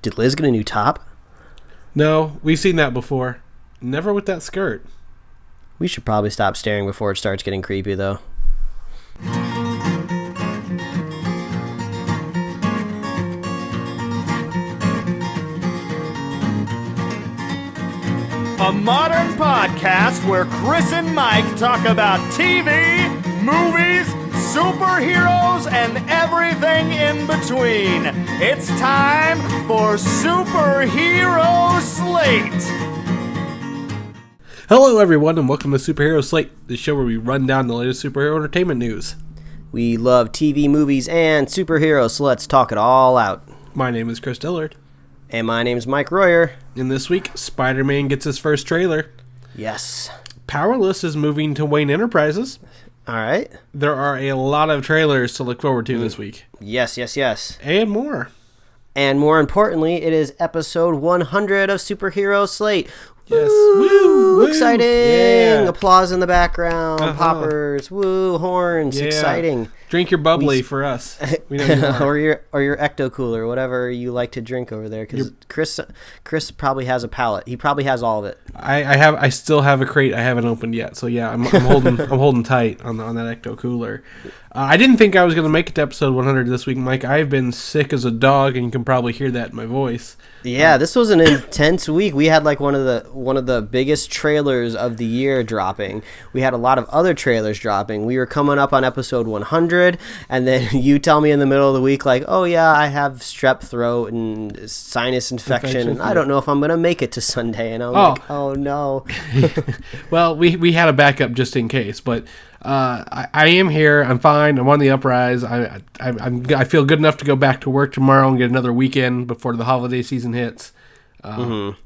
Did Liz get a new top? No, we've seen that before. Never with that skirt. We should probably stop staring before it starts getting creepy, though. A modern podcast where Chris and Mike talk about TV, movies, superheroes, and everything in between. It's time for Superhero Slate. Hello, everyone, and welcome to Superhero Slate, the show where we run down the latest superhero entertainment news. We love TV, movies, and superheroes, so let's talk it all out. My name is Chris Dillard. And my name's Mike Royer. And this week, Spider-Man gets his first trailer. Yes. Powerless is moving to Wayne Enterprises. All right. There are a lot of trailers to look forward to this week. Yes. And more. And more importantly, it is episode 100 of Superhero Slate. Yes. Woo! Woo! Exciting! Yeah. Applause in the background. Poppers. Woo! Horns. Yeah. Exciting. Drink your bubbly for us. We know you are. or your ecto cooler, whatever you like to drink over there. Because Chris probably has a pallet. He probably has all of it. I still have a crate I haven't opened yet. So yeah, I'm holding tight on that ecto cooler. I didn't think I was going to make it to episode 100 this week, Mike. I've been sick as a dog, and you can probably hear that in my voice. Yeah, this was an intense week. We had like one of the biggest trailers of the year dropping. We had a lot of other trailers dropping. We were coming up on episode 100, and then you tell me in the middle of the week, like, oh yeah, I have strep throat and sinus infection, and I don't know if I'm going to make it to Sunday. And I'm like, oh no. Well, we had a backup just in case, but I am here. I'm fine. I'm on the uprise. I feel good enough to go back to work tomorrow and get another weekend before the holiday season hits. I'm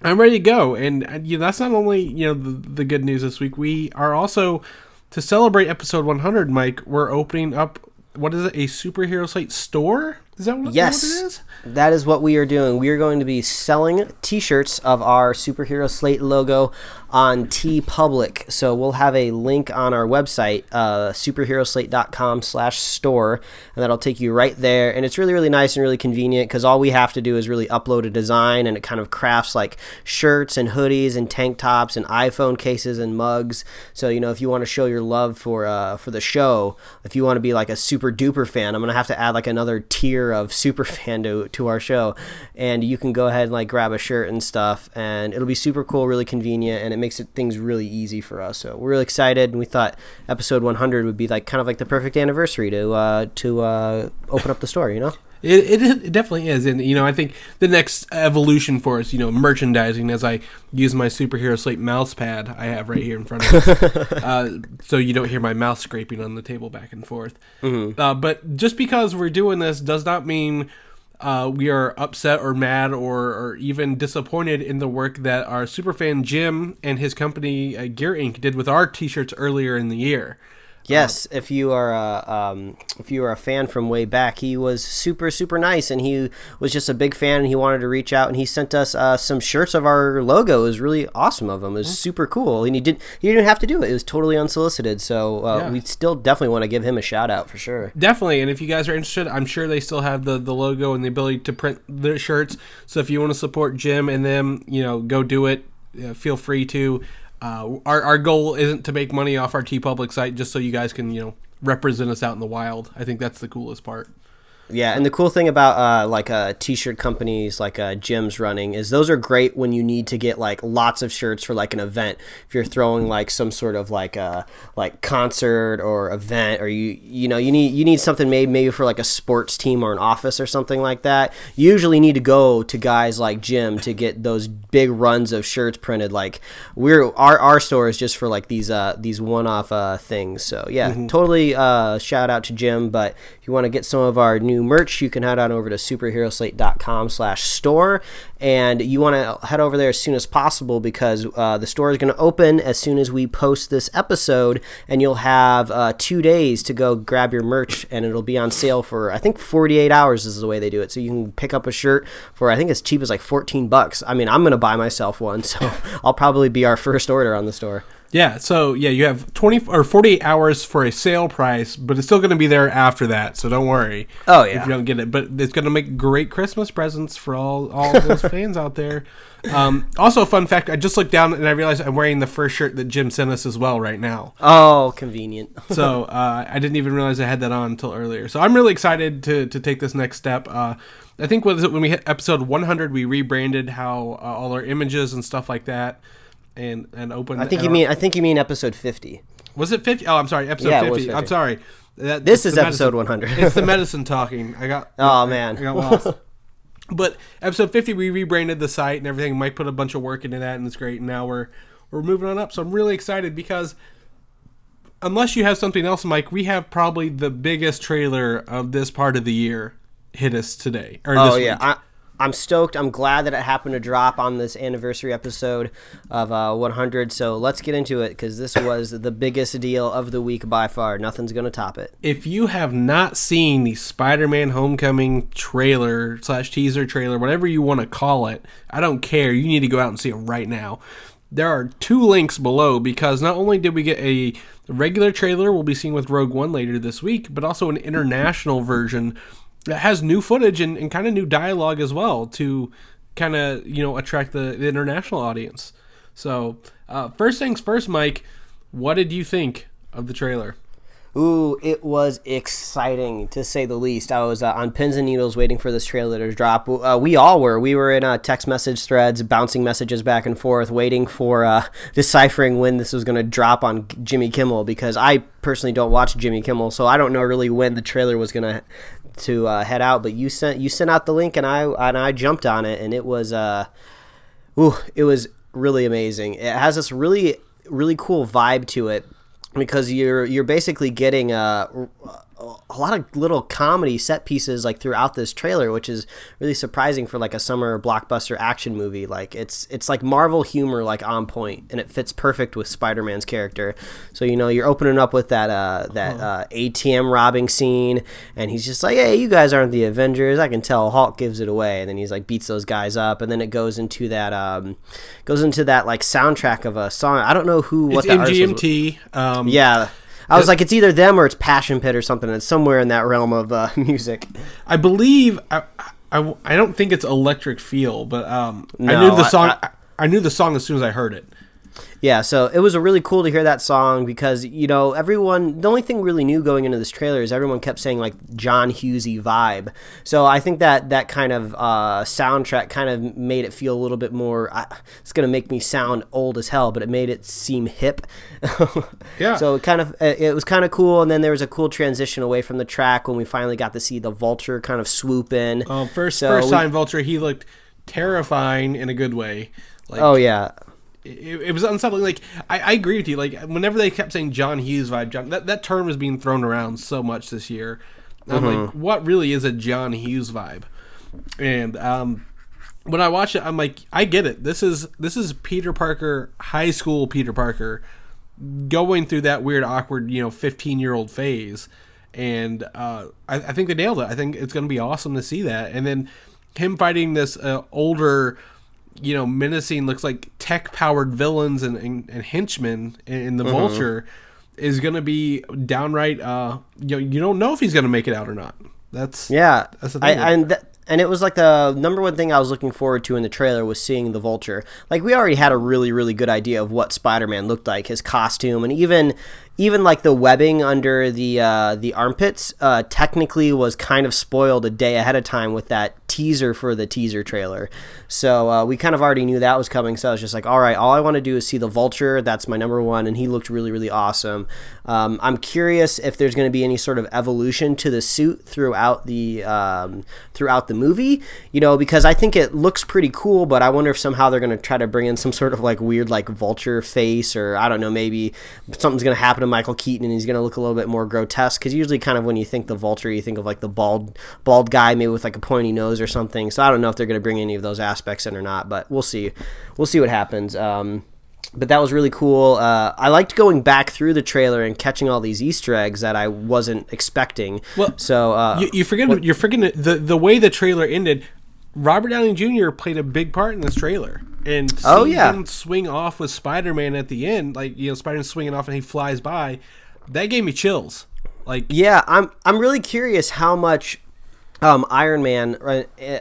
ready to go, and that's not only the good news this week. We are also, to celebrate episode 100, Mike, we're opening up, what is it, a Superhero Slate store? Is that what it is? That is what we are doing. We are going to be selling t-shirts of our Superhero Slate logo on TeePublic. So we'll have a link on our website, superheroslate.com/store, and that'll take you right there. And it's really, really nice and really convenient because all we have to do is really upload a design, and it kind of crafts like shirts and hoodies and tank tops and iPhone cases and mugs. So, if you want to show your love for the show, if you want to be like a super duper fan, I'm going to have to add like another tier of super fan to our show, and you can go ahead and like grab a shirt and stuff, and it'll be super cool, really convenient, and it makes things really easy for us. So we're really excited, and we thought episode 100 would be like kind of like the perfect anniversary to open up the store. It definitely is, and I think the next evolution for us, merchandising, as I use my Superhero Slate mouse pad I have right here in front of us, so you don't hear my mouse scraping on the table back and forth. But just because we're doing this does not mean we are upset or mad or even disappointed in the work that our superfan Jim and his company Gear Inc. did with our t-shirts earlier in the year. Yes, if you are a fan from way back, he was super, super nice, and he was just a big fan, and he wanted to reach out, and he sent us some shirts of our logo. It was really awesome of him. It was super cool, and he didn't have to do it. It was totally unsolicited, so we still definitely want to give him a shout out for sure. Definitely, and if you guys are interested, I'm sure they still have the logo and the ability to print their shirts. So if you want to support Jim and them, go do it. Feel free to. Our goal isn't to make money off our TeePublic site, just so you guys can, represent us out in the wild. I think that's the coolest part. Yeah, and the cool thing about t-shirt companies like Jim's running is those are great when you need to get like lots of shirts for like an event. If you're throwing like some sort of like concert or event, or you need something made maybe for like a sports team or an office or something like that. You usually need to go to guys like Jim to get those big runs of shirts printed. Like our store is just for like these one-off things. So yeah, totally shout out to Jim. But if you want to get some of our new merch, you can head on over to superheroslate.com/store, and you want to head over there as soon as possible because the store is going to open as soon as we post this episode, and you'll have 2 days to go grab your merch, and it'll be on sale for I think 48 hours is the way they do it. So you can pick up a shirt for I think as cheap as like $14. I mean, I'm going to buy myself one, so I'll probably be our first order on the store. Yeah, so you have 20 or 48 hours for a sale price, but it's still going to be there after that, so don't worry. Oh yeah, if you don't get it, but it's going to make great Christmas presents for all those fans out there. Also, a fun fact: I just looked down and I realized I'm wearing the first shirt that Jim sent us as well right now. Oh, convenient. So I didn't even realize I had that on until earlier. So I'm really excited to take this next step. I think when we hit episode 100, we rebranded how all our images and stuff like that. And open. I think you mean episode 50. Was it 50? Oh, I'm sorry, episode 50. It was 50. I'm sorry. This is episode 100. It's the medicine talking. I got lost. But episode 50, we rebranded the site and everything. Mike put a bunch of work into that, and it's great. And now we're moving on up. So I'm really excited because unless you have something else, Mike, we have probably the biggest trailer of this part of the year hit us today. This week. I'm stoked. I'm glad that it happened to drop on this anniversary episode of 100. So let's get into it because this was the biggest deal of the week by far. Nothing's going to top it. If you have not seen the Spider-Man Homecoming trailer / teaser trailer, whatever you want to call it, I don't care. You need to go out and see it right now. There are 2 links below because not only did we get a regular trailer we'll be seeing with Rogue One later this week, but also an international version that has new footage and kind of new dialogue as well to kind of, attract the international audience. So, first things first, Mike, what did you think of the trailer? Ooh, it was exciting, to say the least. I was on pins and needles waiting for this trailer to drop. We all were. We were in text message threads, bouncing messages back and forth, waiting for deciphering when this was going to drop on Jimmy Kimmel, because I personally don't watch Jimmy Kimmel, so I don't know really when the trailer was going to head out. But you sent out the link, and I jumped on it, and it was it was really amazing. It has this really, really cool vibe to it, because you're basically getting a lot of little comedy set pieces like throughout this trailer, which is really surprising for like a summer blockbuster action movie. Like it's like Marvel humor, like on point, and it fits perfect with Spider-Man's character. So you're opening up with that ATM robbing scene, and he's just like, "Hey, you guys aren't the Avengers. I can tell." Hulk gives it away, and then he's like beats those guys up, and then it goes into that like soundtrack of a song. I don't know what the artist was. MGMT. Yeah. I was like, it's either them or it's Passion Pit or something. It's somewhere in that realm of music. I believe I don't think it's Electric Feel, but No, I knew the song. I knew the song as soon as I heard it. Yeah, so it was really cool to hear that song because, everyone, the only thing really new going into this trailer is everyone kept saying, like, John Hughesy vibe. So I think that kind of soundtrack kind of made it feel a little bit more, it's going to make me sound old as hell, but it made it seem hip. Yeah. So it was kind of cool, and then there was a cool transition away from the track when we finally got to see the Vulture kind of swoop in. First time Vulture, he looked terrifying in a good way. Like, oh, yeah. It was unsettling. Like I agree with you. Like whenever they kept saying John Hughes vibe, that term was being thrown around so much this year. I'm like, what really is a John Hughes vibe? And when I watch it, I'm like, I get it. This is Peter Parker, high school Peter Parker, going through that weird, awkward, 15-year-old phase. And I think they nailed it. I think it's going to be awesome to see that. And then him fighting this older, menacing, looks like tech-powered villains and henchmen in the Vulture is going to be downright. You don't know if he's going to make it out or not. That's the thing. And it was like the number one thing I was looking forward to in the trailer was seeing the Vulture. Like, we already had a really, really good idea of what Spider-Man looked like, his costume, and even like the webbing under the armpits technically was kind of spoiled a day ahead of time with that teaser for the teaser trailer. So we kind of already knew that was coming, so I was just like, all right, all I want to do is see the Vulture. That's my number one, and he looked really, really awesome. I'm curious if there's going to be any sort of evolution to the suit throughout the movie, because I think it looks pretty cool, but I wonder if somehow they're going to try to bring in some sort of like weird like Vulture face, or I don't know, maybe something's going to happen to Michael Keaton and he's going to look a little bit more grotesque, because usually kind of when you think the Vulture, you think of like the bald guy maybe with like a pointy nose or something. So I don't know if they're going to bring any of those aspects in or not, but we'll see what happens. But that was really cool. I liked going back through the trailer and catching all these Easter eggs that I wasn't expecting. Well, so you're forgetting the way the trailer ended. Robert Downey Jr. played a big part in this trailer. And seeing him swing off with Spider-Man at the end, like, you know, Spider-Man swinging off and he flies by, that gave me chills. Like, yeah, I'm really curious how much Iron Man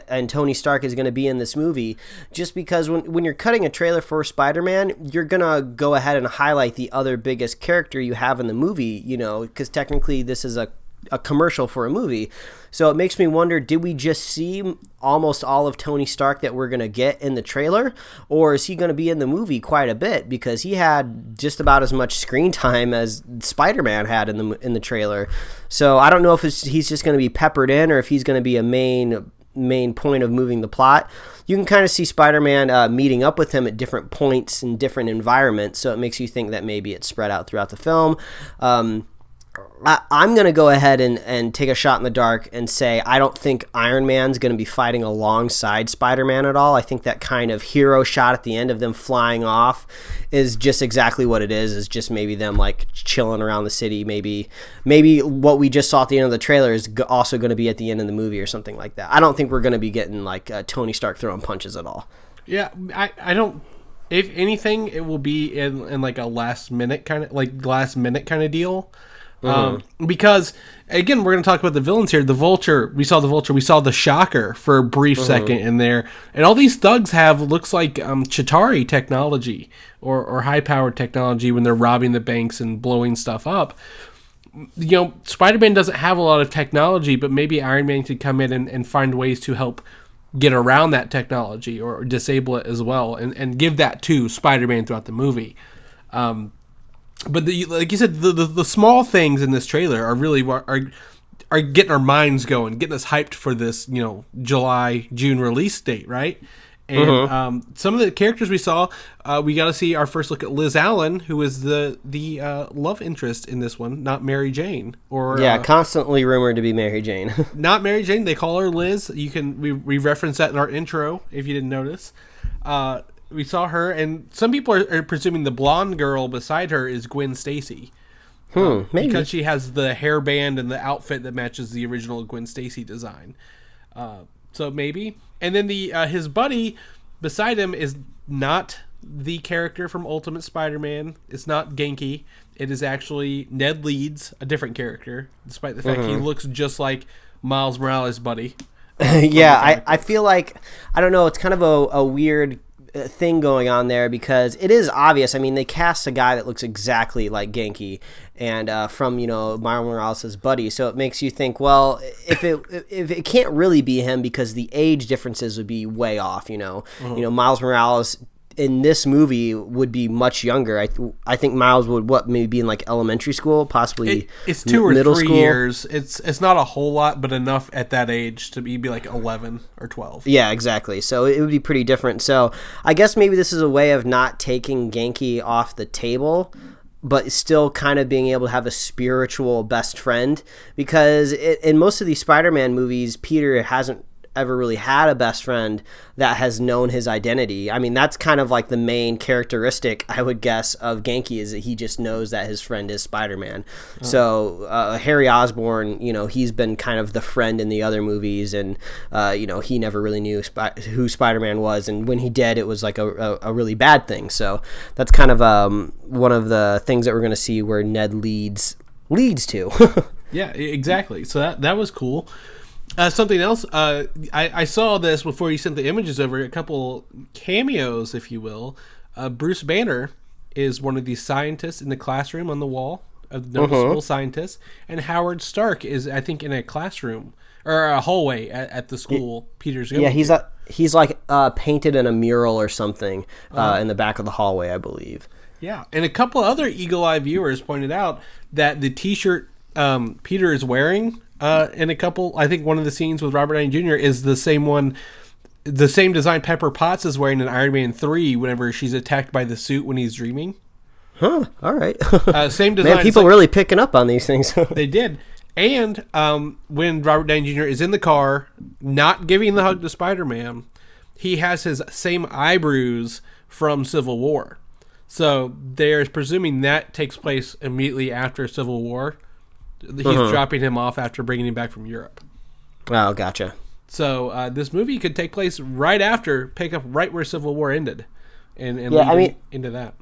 and Tony Stark is going to be in this movie, just because when you're cutting a trailer for Spider-Man, you're going to go ahead and highlight the other biggest character you have in the movie, you know, because technically this is a commercial for a movie. So it makes me wonder, did we just see almost all of Tony Stark that we're going to get in the trailer, or is he going to be in the movie quite a bit, because he had just about as much screen time as Spider-Man had in the trailer. So I don't know if he's just going to be peppered in, or if he's going to be a main point of moving the plot. You can kind of see Spider-Man meeting up with him at different points in different environments, so it makes you think that maybe it's spread out throughout the film. I'm going to go ahead and take a shot in the dark and say I don't think Iron Man's going to be fighting alongside Spider-Man at all. I think that kind of hero shot at the end of them flying off is just exactly what it is just maybe them like chilling around the city. Maybe what we just saw at the end of the trailer is also going to be at the end of the movie or something like that. I don't think we're going to be getting like Tony Stark throwing punches at all. Yeah, I don't. If anything, it will be in like a last minute kind of deal. Because again, we're going to talk about the villains here. The Vulture, we saw the Shocker for a brief second in there, and all these thugs looks like Chitauri technology or high powered technology when they're robbing the banks and blowing stuff up. You know, Spider-Man doesn't have a lot of technology, but maybe Iron Man could come in and find ways to help get around that technology or disable it as well, and give that to Spider-Man throughout the movie. But like you said, the small things in this trailer are really are getting our minds going, getting us hyped for this, you know, June release date, right? And some of the characters we saw, we got to see our first look at Liz Allan, who is the love interest in this one, not Mary Jane. Constantly rumored to be Mary Jane. Not Mary Jane. They call her Liz. We reference that in our intro if you didn't notice. We saw her, and some people are presuming the blonde girl beside her is Gwen Stacy. Maybe. Because she has the hairband and the outfit that matches the original Gwen Stacy design. So maybe. And then his buddy beside him is not the character from Ultimate Spider-Man. It's not Genki. It is actually Ned Leeds, a different character, despite the fact he looks just like Miles Morales' buddy. Yeah, I feel like, I don't know, it's kind of a weird thing going on there, because it is obvious. I mean, they cast a guy that looks exactly like Genki and from, you know, Miles Morales' buddy, so it makes you think, well, if it can't really be him, because the age differences would be way off, you know. You know, Miles Morales in this movie would be much younger. I think Miles would maybe be in like elementary school, possibly it's 2 or middle 3 school. years. It's not a whole lot, but enough at that age to be like 11 or 12. Yeah, exactly. So it would be pretty different. So I guess maybe this is a way of not taking Genki off the table, but still kind of being able to have a spiritual best friend, because in most of these Spider-Man movies, Peter hasn't ever really had a best friend that has known his identity. I mean, that's kind of like the main characteristic, I would guess, of Genki, is that he just knows that his friend is Spider-Man. So Harry Osborn, you know, he's been kind of the friend in the other movies, and you know, he never really knew who Spider-Man was, and when he did, it was like a really bad thing. So that's kind of one of the things that we're going to see where Ned leads to. Yeah, exactly. So that was cool. Something else, I saw this before you sent the images over, a couple cameos, if you will. Bruce Banner is one of the scientists in the classroom on the wall, of noticeable scientists, and Howard Stark is, I think, in a classroom, or a hallway at the school Peter's going to. Yeah, he's like painted in a mural or something in the back of the hallway, I believe. Yeah, and a couple other eagle-eye viewers pointed out that the T-shirt Peter is wearing in a couple, I think one of the scenes with Robert Downey Jr. is the same one, the same design Pepper Potts is wearing in Iron Man 3 whenever she's attacked by the suit when he's dreaming. Huh, all right. Same design. Man, people really picking up on these things. They did. And when Robert Downey Jr. is in the car, not giving the hug to Spider-Man, he has his same eye bruise from Civil War. So they're presuming that takes place immediately after Civil War. He's dropping him off after bringing him back from Europe. Oh, gotcha. So this movie could take place pick up right where Civil War ended, and into that.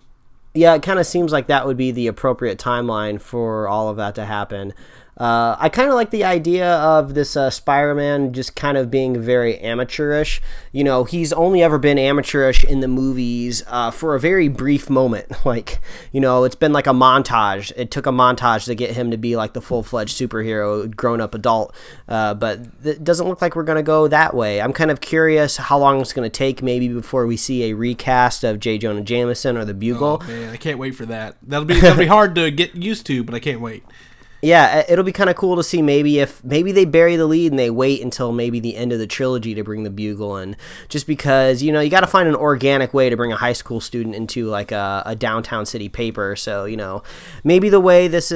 Yeah, it kind of seems like that would be the appropriate timeline for all of that to happen. I kind of like the idea of this Spider-Man just kind of being very amateurish. You know, he's only ever been amateurish in the movies for a very brief moment. Like, you know, it's been like a montage. It took a montage to get him to be like the full-fledged superhero, grown-up adult. But it doesn't look like we're going to go that way. I'm kind of curious how long it's going to take maybe before we see a recast of J. Jonah Jameson or the Bugle. Oh, man, I can't wait for that. That'll be hard to get used to, but I can't wait. Yeah, it'll be kind of cool to see maybe they bury the lead and they wait until maybe the end of the trilogy to bring the Bugle in. Just because, you know, you got to find an organic way to bring a high school student into like a downtown city paper. So, you know, maybe the way this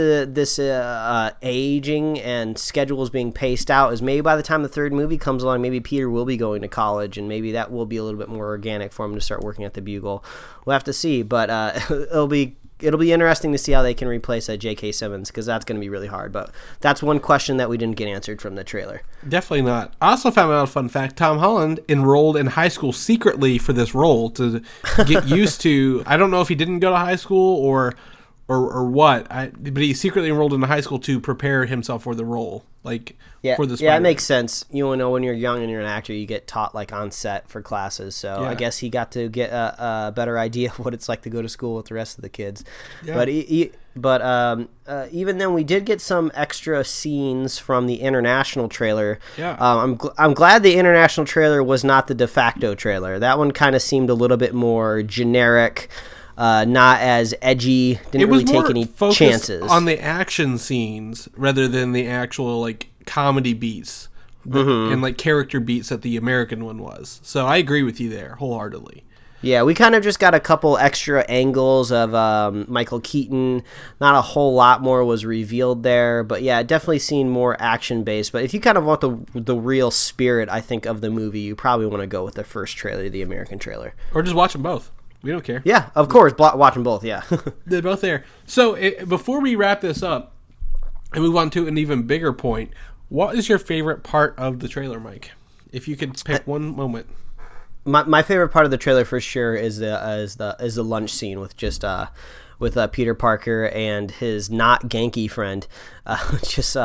aging and schedule is being paced out is maybe by the time the third movie comes along, maybe Peter will be going to college and maybe that will be a little bit more organic for him to start working at the Bugle. We'll have to see, but it'll be interesting to see how they can replace J.K. Simmons, because that's going to be really hard. But that's one question that we didn't get answered from the trailer. Definitely not. I also found out a fun fact. Tom Holland enrolled in high school secretly for this role to get used to. I don't know if he didn't go to high school or what, but he secretly enrolled in high school to prepare himself for the role. For the Spider-Man. Yeah, it makes sense. You know, when you're young and you're an actor, you get taught like on set for classes. So yeah. I guess he got to get a better idea of what it's like to go to school with the rest of the kids. Yeah. But even then, we did get some extra scenes from the international trailer. Yeah. I'm glad the international trailer was not the de facto trailer. That one kind of seemed a little bit more generic. Not as edgy, didn't really take any chances on the action scenes rather than the actual like comedy beats and like character beats that the American one was. So I agree with you there wholeheartedly. Yeah, we kind of just got a couple extra angles of Michael Keaton. Not a whole lot more was revealed there, but yeah, it definitely seemed more action based. But if you kind of want the real spirit, I think, of the movie, you probably want to go with the first trailer, the American trailer, or just watch them both. We don't care. Yeah, of course. Watch them both, yeah. They're both there. So before we wrap this up and move on to an even bigger point, what is your favorite part of the trailer, Mike? If you could pick one moment. My favorite part of the trailer for sure is the lunch scene with just with Peter Parker and his not Genki friend, just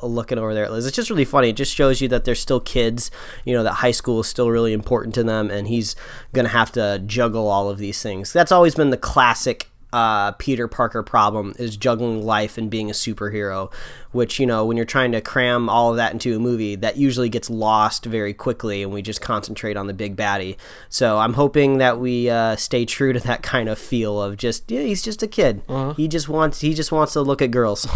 looking over there at Liz. It's just really funny. It just shows you that they're still kids, you know, that high school is still really important to them, and he's going to have to juggle all of these things. That's always been the classic Peter Parker problem, is juggling life and being a superhero, which, you know, when you're trying to cram all of that into a movie, that usually gets lost very quickly and we just concentrate on the big baddie. So I'm hoping that we stay true to that kind of feel of just, yeah, he's just a kid. Uh-huh. He just wants to look at girls.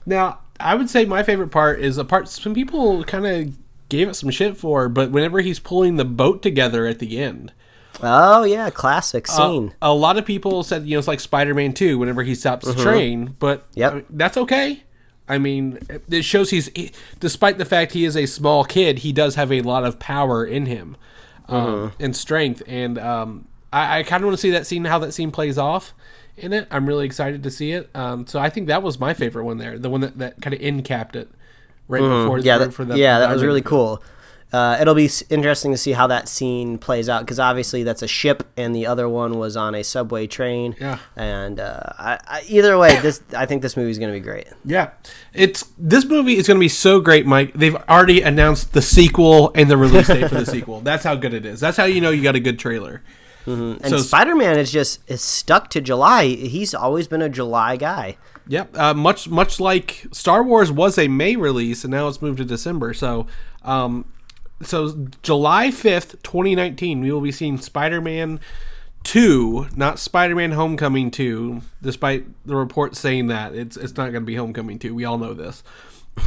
Now, I would say my favorite part is a part some people kind of gave it some shit for, but whenever he's pulling the boat together at the end. Oh, yeah, classic scene. A lot of people said, you know, it's like Spider-Man 2 whenever he stops the train, but that's okay. I mean, it shows despite the fact he is a small kid, he does have a lot of power in him and strength, and I kind of want to see that scene, how that scene plays off in it. I'm really excited to see it. So I think that was my favorite one there, the one that kind of end capped it right before. That was really cool. It'll be interesting to see how that scene plays out, because obviously that's a ship and the other one was on a subway train. Yeah. And either way, I think this movie is going to be great. Yeah. This movie is going to be so great, Mike. They've already announced the sequel and the release date for the sequel. That's how good it is. That's how you know you got a good trailer. Mm-hmm. And so, Spider-Man is stuck to July. He's always been a July guy. Yep. Much like Star Wars was a May release and now it's moved to December. So July 5th, 2019, we will be seeing Spider-Man 2, not Spider-Man Homecoming 2, despite the reports saying that. It's not going to be Homecoming 2. We all know this.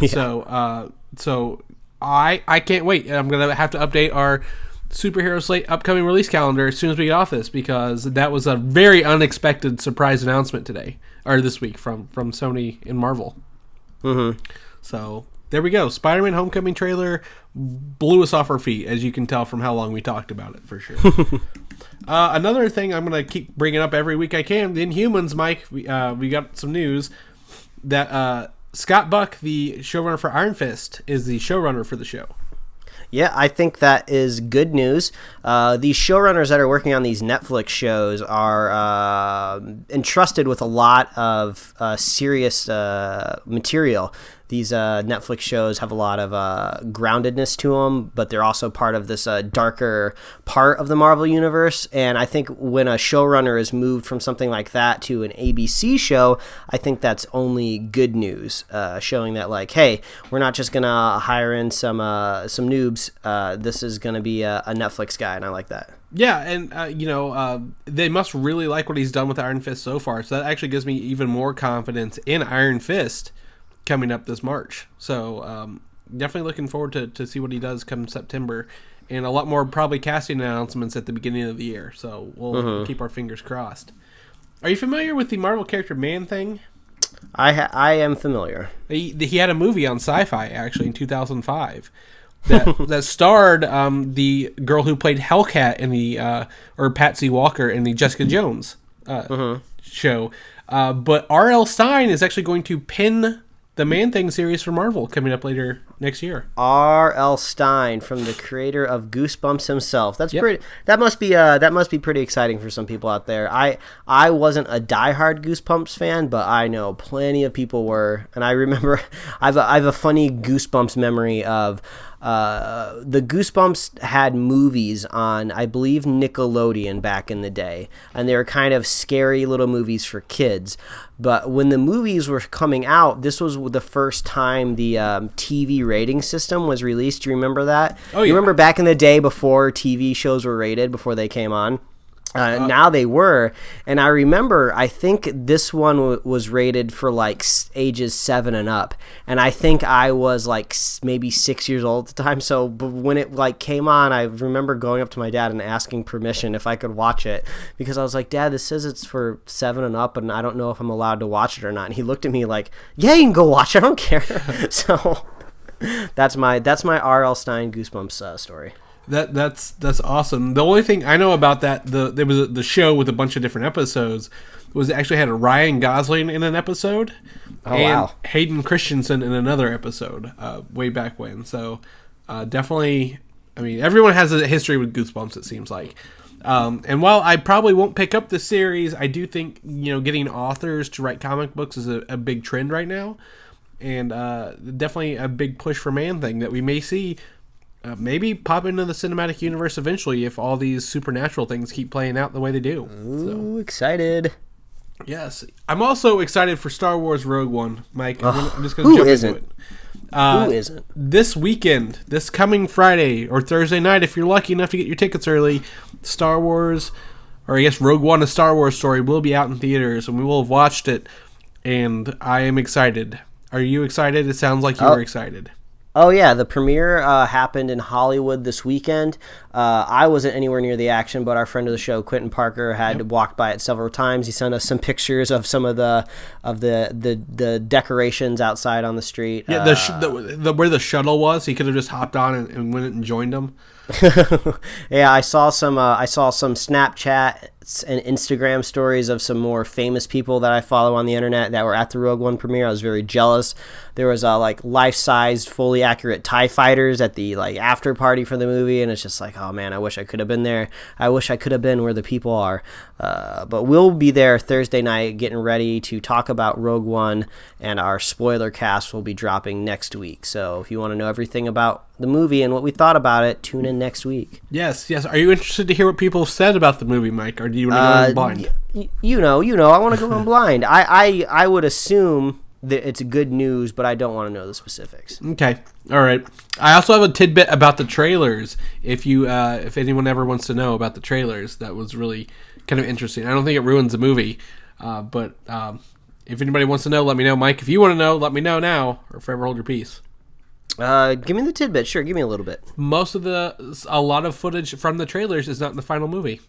Yeah. So I can't wait. I'm going to have to update our Superhero Slate upcoming release calendar as soon as we get off this, because that was a very unexpected surprise announcement this week from Sony and Marvel. Mm-hmm. So there we go. Spider-Man Homecoming trailer blew us off our feet, as you can tell from how long we talked about it, for sure. Another thing I'm going to keep bringing up every week I can, the Inhumans, Mike. We got some news that Scott Buck, the showrunner for Iron Fist, is the showrunner for the show. Yeah, I think that is good news. These showrunners that are working on these Netflix shows are entrusted with a lot of serious material. These Netflix shows have a lot of groundedness to them, but they're also part of this darker part of the Marvel Universe. And I think when a showrunner is moved from something like that to an ABC show, I think that's only good news, showing that, like, hey, we're not just going to hire in some noobs. This is going to be a Netflix guy, and I like that. Yeah, and, they must really like what he's done with Iron Fist so far. So that actually gives me even more confidence in Iron Fist coming up this March. So definitely looking forward to see what he does come September, and a lot more probably casting announcements at the beginning of the year. So we'll keep our fingers crossed. Are you familiar with the Marvel character Man-Thing? I am familiar. He had a movie on Sci-Fi actually in 2005 that starred the girl who played Hellcat in the or Patsy Walker in the Jessica Jones show. But R.L. Stine is actually going to pin the Man-Thing series for Marvel coming up later next year. R.L. Stine, from the creator of Goosebumps himself. That's pretty. That must be pretty exciting for some people out there. I wasn't a diehard Goosebumps fan, but I know plenty of people were, and I remember I have a funny Goosebumps memory of. The Goosebumps had movies on, I believe, Nickelodeon back in the day, and they were kind of scary little movies for kids. But when the movies were coming out, this was the first time the TV rating system was released. Do you remember that? Oh, yeah. You remember back in the day before TV shows were rated, before they came on? Now they were, and I remember, I think this one was rated for like ages 7 and up, and I think I was like maybe 6 years old at the time. So when it like came on, I remember going up to my dad and asking permission if I could watch it, because I was like, Dad, this says it's for 7 and up, and I don't know if I'm allowed to watch it or not. And he looked at me like, yeah, you can go watch it, I don't care. So that's my R.L. Stine Goosebumps story. That's awesome. The only thing I know about that, there was the show with a bunch of different episodes, was it actually had a Ryan Gosling in an episode, and Hayden Christensen in another episode, way back when. So definitely, I mean, everyone has a history with Goosebumps, it seems like. And while I probably won't pick up the series, I do think getting authors to write comic books is a big trend right now, and definitely a big push for Man-Thing that we may see. Maybe pop into the cinematic universe eventually if all these supernatural things keep playing out the way they do. Ooh, excited. Yes. I'm also excited for Star Wars Rogue One, Mike. I'm just going to jump into it. Who isn't? This weekend, this coming Friday or Thursday night, if you're lucky enough to get your tickets early, Star Wars, or I guess Rogue One, A Star Wars Story, will be out in theaters, and we will have watched it, and I am excited. Are you excited? It sounds like you were excited. Oh, yeah, the premiere happened in Hollywood this weekend. I wasn't anywhere near the action, but our friend of the show, Quentin Parker, had walked by it several times. He sent us some pictures of some of the decorations outside on the street. Yeah, where the shuttle was, he could have just hopped on and went and joined them. Yeah, I saw some Snapchat and Instagram stories of some more famous people that I follow on the internet that were at the Rogue One premiere. I was very jealous. There was like life-sized, fully accurate TIE fighters at the like after party for the movie, and it's just like, oh man, I wish I could have been there. I wish I could have been where the people are. But we'll be there Thursday night getting ready to talk about Rogue One, and our spoiler cast will be dropping next week. So if you want to know everything about the movie and what we thought about it, tune in next week. Yes. Are you interested to hear what people said about the movie, Mike, or do you want to go in blind? You know, I want to go in blind. I would assume that it's good news, but I don't want to know the specifics. Okay. All right. I also have a tidbit about the trailers. If anyone ever wants to know about the trailers, that was really kind of interesting. I don't think it ruins the movie, but if anybody wants to know, let me know. Mike, if you want to know, let me know now, or forever hold your peace. Give me the tidbit. Sure, give me a little bit. A lot of footage from the trailers is not in the final movie.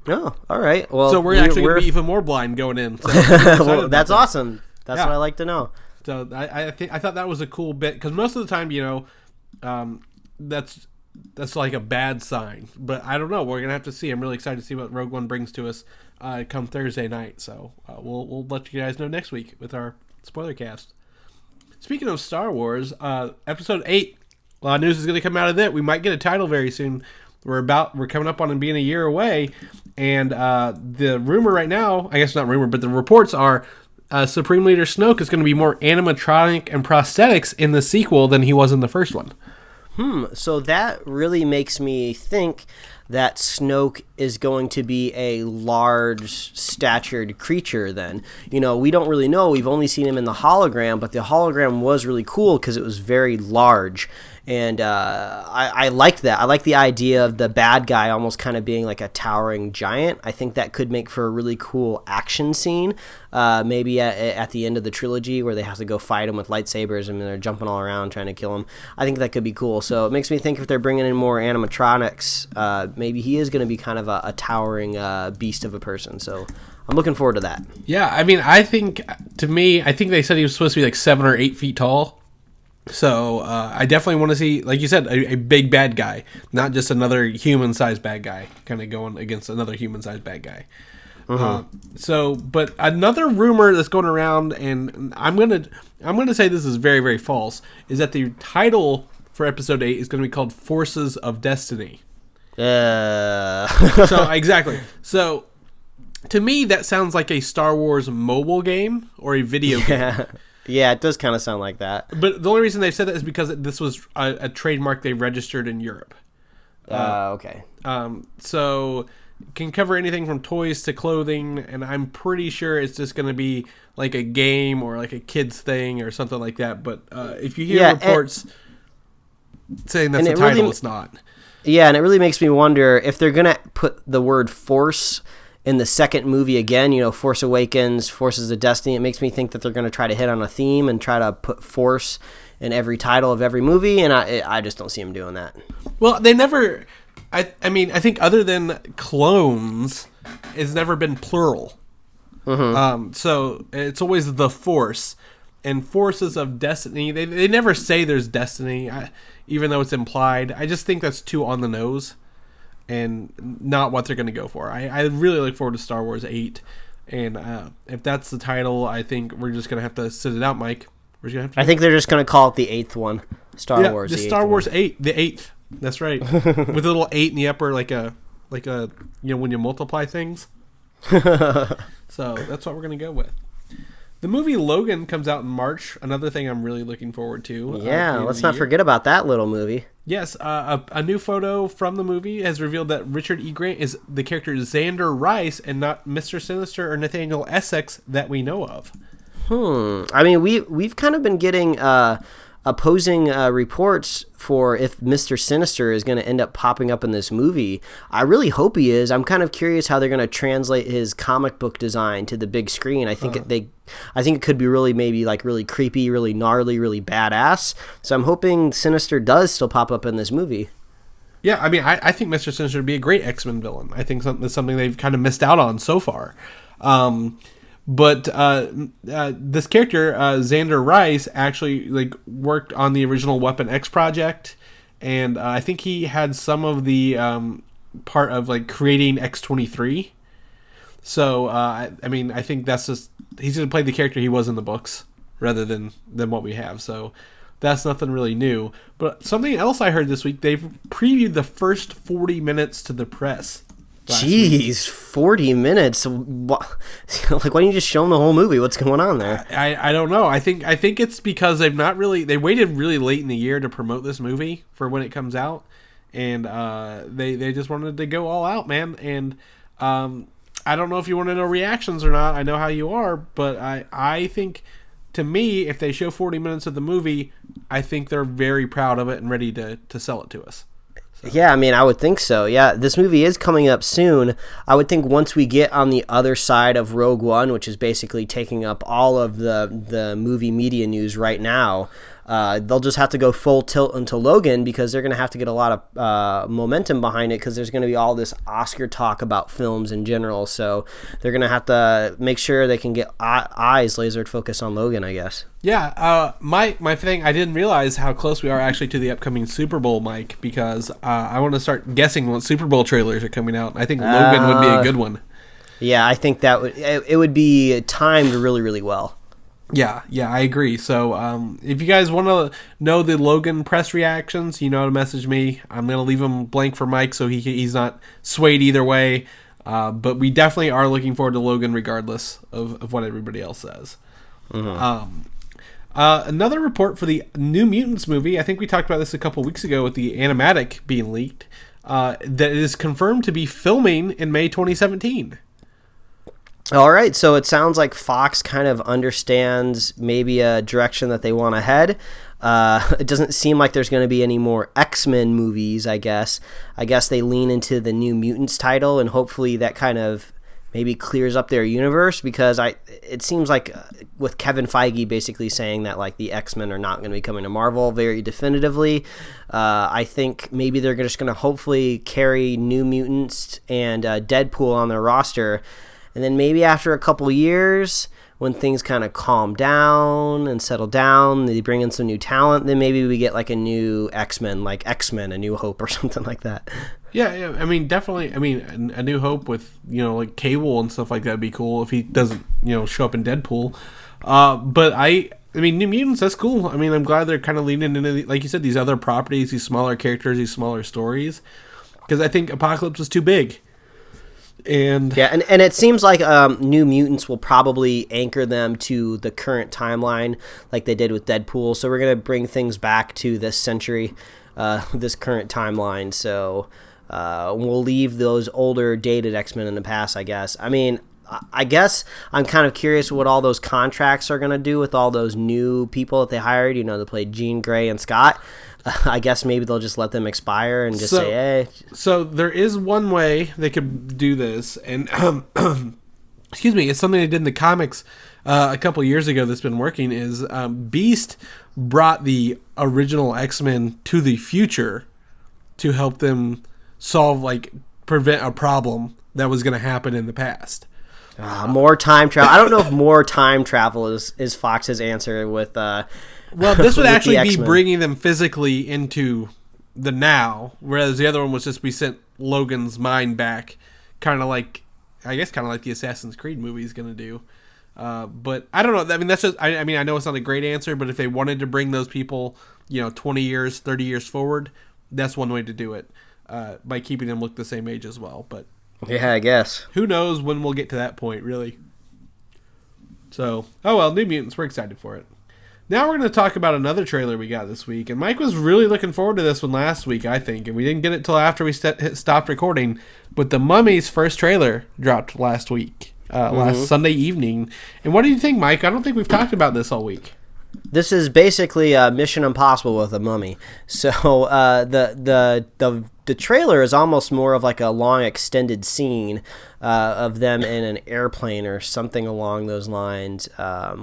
Oh, all right. Well, so we're actually going to be even more blind going in. So well, that's awesome. That's what I like to know. So I thought that was a cool bit, because most of the time, that's like a bad sign. But I don't know. We're gonna have to see. I'm really excited to see what Rogue One brings to us come Thursday night. So we'll let you guys know next week with our spoiler cast. Speaking of Star Wars, Episode 8 A lot of news is going to come out of that. We might get a title very soon. We're coming up on it being a year away, and the rumor right now, I guess not rumor, but the reports are Supreme Leader Snoke is going to be more animatronic and prosthetics in the sequel than he was in the first one. So that really makes me think that Snoke is going to be a large-statured creature then. You know, we don't really know. We've only seen him in the hologram, but the hologram was really cool because it was very large. And I liked that. I like the idea of the bad guy almost kind of being like a towering giant. I think that could make for a really cool action scene, maybe at the end of the trilogy where they have to go fight him with lightsabers and they're jumping all around trying to kill him. I think that could be cool. So it makes me think if they're bringing in more animatronics, maybe he is going to be kind of a towering beast of a person. So I'm looking forward to that. Yeah, I mean, I think they said he was supposed to be like 7 or 8 feet tall. So I definitely want to see, like you said, a big bad guy, not just another human-sized bad guy, kind of going against another human-sized bad guy. But another rumor that's going around, and I'm gonna say this is very, very false, is that the title for Episode 8 is going to be called Forces of Destiny. So exactly. So to me, that sounds like a Star Wars mobile game or a video game. Yeah, it does kind of sound like that. But the only reason they've said that is because this was a trademark they registered in Europe. Okay. So can cover anything from toys to clothing, and I'm pretty sure it's just going to be like a game or like a kid's thing or something like that. But if you hear reports saying that's the title, really, it's not. Yeah, and it really makes me wonder if they're going to put the word force in the second movie again, you know, Force Awakens, Forces of Destiny. It makes me think that they're going to try to hit on a theme and try to put force in every title of every movie, and I just don't see them doing that. Well, they never... I mean, I think other than clones, it's never been plural. So it's always the Force. And Forces of Destiny, they never say there's destiny, even though it's implied. I just think that's too on the nose and not what they're going to go for. I really look forward to Star Wars 8. And if that's the title, I think we're just going to have to sit it out, Mike. We're just gonna have to... I think they're just going to call it the 8th one. Star Wars. The Star Wars 8. The 8th. That's right. With a little 8 in the upper, like a you know, when you multiply things. So that's what we're going to go with. The movie Logan comes out in March. Another thing I'm really looking forward to. Yeah, let's not forget about that little movie. Yes, a new photo from the movie has revealed that Richard E. Grant is the character Xander Rice and not Mr. Sinister or Nathaniel Essex that we know of. I mean, we've kind of been getting opposing reports for if Mr. Sinister is going to end up popping up in this movie. I really hope he is. I'm kind of curious how they're going to translate his comic book design to the big screen. I think it could be really maybe like really creepy, really gnarly, really badass. So I'm hoping Sinister does still pop up in this movie. Yeah, I mean, I think Mr. Sinister would be a great X-Men villain. I think that's something they've kind of missed out on so far. But this character, Xander Rice, actually worked on the original Weapon X project, and I think he had some of the part of creating X-23. So I mean, I think that's just he's going to play the character he was in the books rather than what we have. So that's nothing really new. But something else I heard this week, they've previewed the first 40 minutes to the press. Jeez, 40 minutes. Why don't you just show them the whole movie? What's going on there? I don't know. I think it's because they waited really late in the year to promote this movie for when it comes out, and they just wanted to go all out, man. And I don't know if you want to know reactions or not. I know how you are, but I think, to me, if they show 40 minutes of the movie, I think they're very proud of it and ready to sell it to us. So. Yeah, I mean, I would think so. Yeah, this movie is coming up soon. I would think once we get on the other side of Rogue One, which is basically taking up all of the movie media news right now, they'll just have to go full tilt into Logan because they're going to have to get a lot of momentum behind it because there's going to be all this Oscar talk about films in general. So they're going to have to make sure they can get eyes laser focused on Logan, I guess. Yeah, my thing, I didn't realize how close we are actually to the upcoming Super Bowl, Mike, because I want to start guessing what Super Bowl trailers are coming out. I think Logan would be a good one. Yeah, I think it would be timed really, really well. Yeah, I agree. So if you guys want to know the Logan press reactions, you know how to message me. I'm going to leave them blank for Mike so he's not swayed either way. But we definitely are looking forward to Logan regardless of what everybody else says. Mm-hmm. Another report for the New Mutants movie, I think we talked about this a couple weeks ago with the animatic being leaked, that it is confirmed to be filming in May 2017. All right, so it sounds like Fox kind of understands maybe a direction that they want to head. It doesn't seem like there's going to be any more X-Men movies, I guess. I guess they lean into the New Mutants title, and hopefully that kind of maybe clears up their universe, because it seems like with Kevin Feige basically saying that like the X-Men are not going to be coming to Marvel very definitively, I think maybe they're just going to hopefully carry New Mutants and Deadpool on their roster. And then maybe after a couple years, when things kind of calm down and settle down, they bring in some new talent, then maybe we get like a new X-Men, like X-Men, A New Hope or something like that. Yeah, I mean, definitely. I mean, A New Hope with, like Cable and stuff like that would be cool if he doesn't, show up in Deadpool. But I mean, New Mutants, that's cool. I mean, I'm glad they're kind of leaning into, like you said, these other properties, these smaller characters, these smaller stories. Because I think Apocalypse was too big. And it seems like New Mutants will probably anchor them to the current timeline like they did with Deadpool. So we're going to bring things back to this century, this current timeline. So we'll leave those older dated X-Men in the past, I guess. I mean, I guess I'm kind of curious what all those contracts are going to do with all those new people that they hired, to play Jean Grey and Scott. I guess maybe they'll just let them expire and just say, hey. So there is one way they could do this, and excuse me, it's something they did in the comics a couple years ago that's been working, is Beast brought the original X-Men to the future to help them prevent a problem that was going to happen in the past. More time travel. I don't know if more time travel is Fox's answer with... Well, this would actually be bringing them physically into the now, whereas the other one was just we sent Logan's mind back, kind of like the Assassin's Creed movie is going to do. But I don't know. I mean, that's just. I mean, I know it's not a great answer, but if they wanted to bring those people, 20 years, 30 years forward, that's one way to do it, by keeping them look the same age as well. But yeah, I guess who knows when we'll get to that point, really. So, oh well, New Mutants, we're excited for it. Now we're going to talk about another trailer we got this week, and Mike was really looking forward to this one last week, I think, and we didn't get it till after we stopped recording, but The Mummy's first trailer dropped last week, last Sunday evening. And what do you think, Mike? I don't think we've talked about this all week. This is basically Mission Impossible with a mummy. So the trailer is almost more of like a long extended scene of them in an airplane or something along those lines.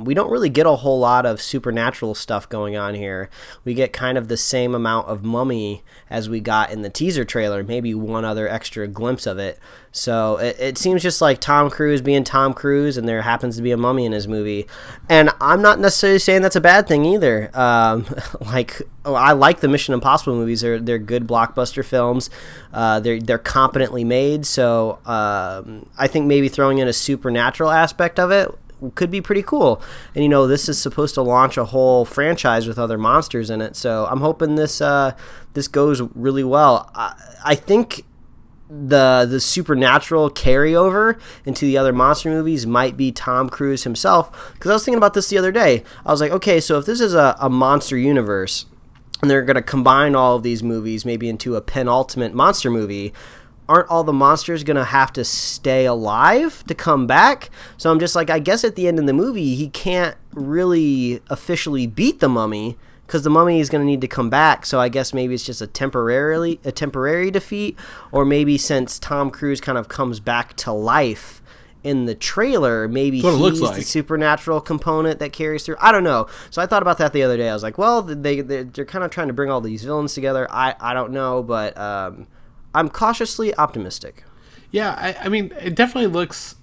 We don't really get a whole lot of supernatural stuff going on here. We get kind of the same amount of mummy as we got in the teaser trailer, maybe one other extra glimpse of it. So it seems just like Tom Cruise being Tom Cruise, and there happens to be a mummy in his movie. And I'm not necessarily saying that's a bad thing either. I like the Mission Impossible movies. They're good blockbuster films. They're competently made. So I think maybe throwing in a supernatural aspect of it could be pretty cool. And this is supposed to launch a whole franchise with other monsters in it. So I'm hoping this goes really well. I think the supernatural carryover into the other monster movies might be Tom Cruise himself, because I was thinking about this the other day. I was like, okay, so if this is a monster universe and they're going to combine all of these movies maybe into a penultimate monster movie, aren't all the monsters going to have to stay alive to come back? So I'm just like, I guess at the end of the movie he can't really officially beat the mummy, because the mummy is going to need to come back. So I guess maybe it's just a temporary defeat, or maybe since Tom Cruise kind of comes back to life in the trailer, maybe he's the supernatural component that carries through. I don't know. So I thought about that the other day. I was like, well, they're kind of trying to bring all these villains together. I don't know, but I'm cautiously optimistic. Yeah, I mean, it definitely looks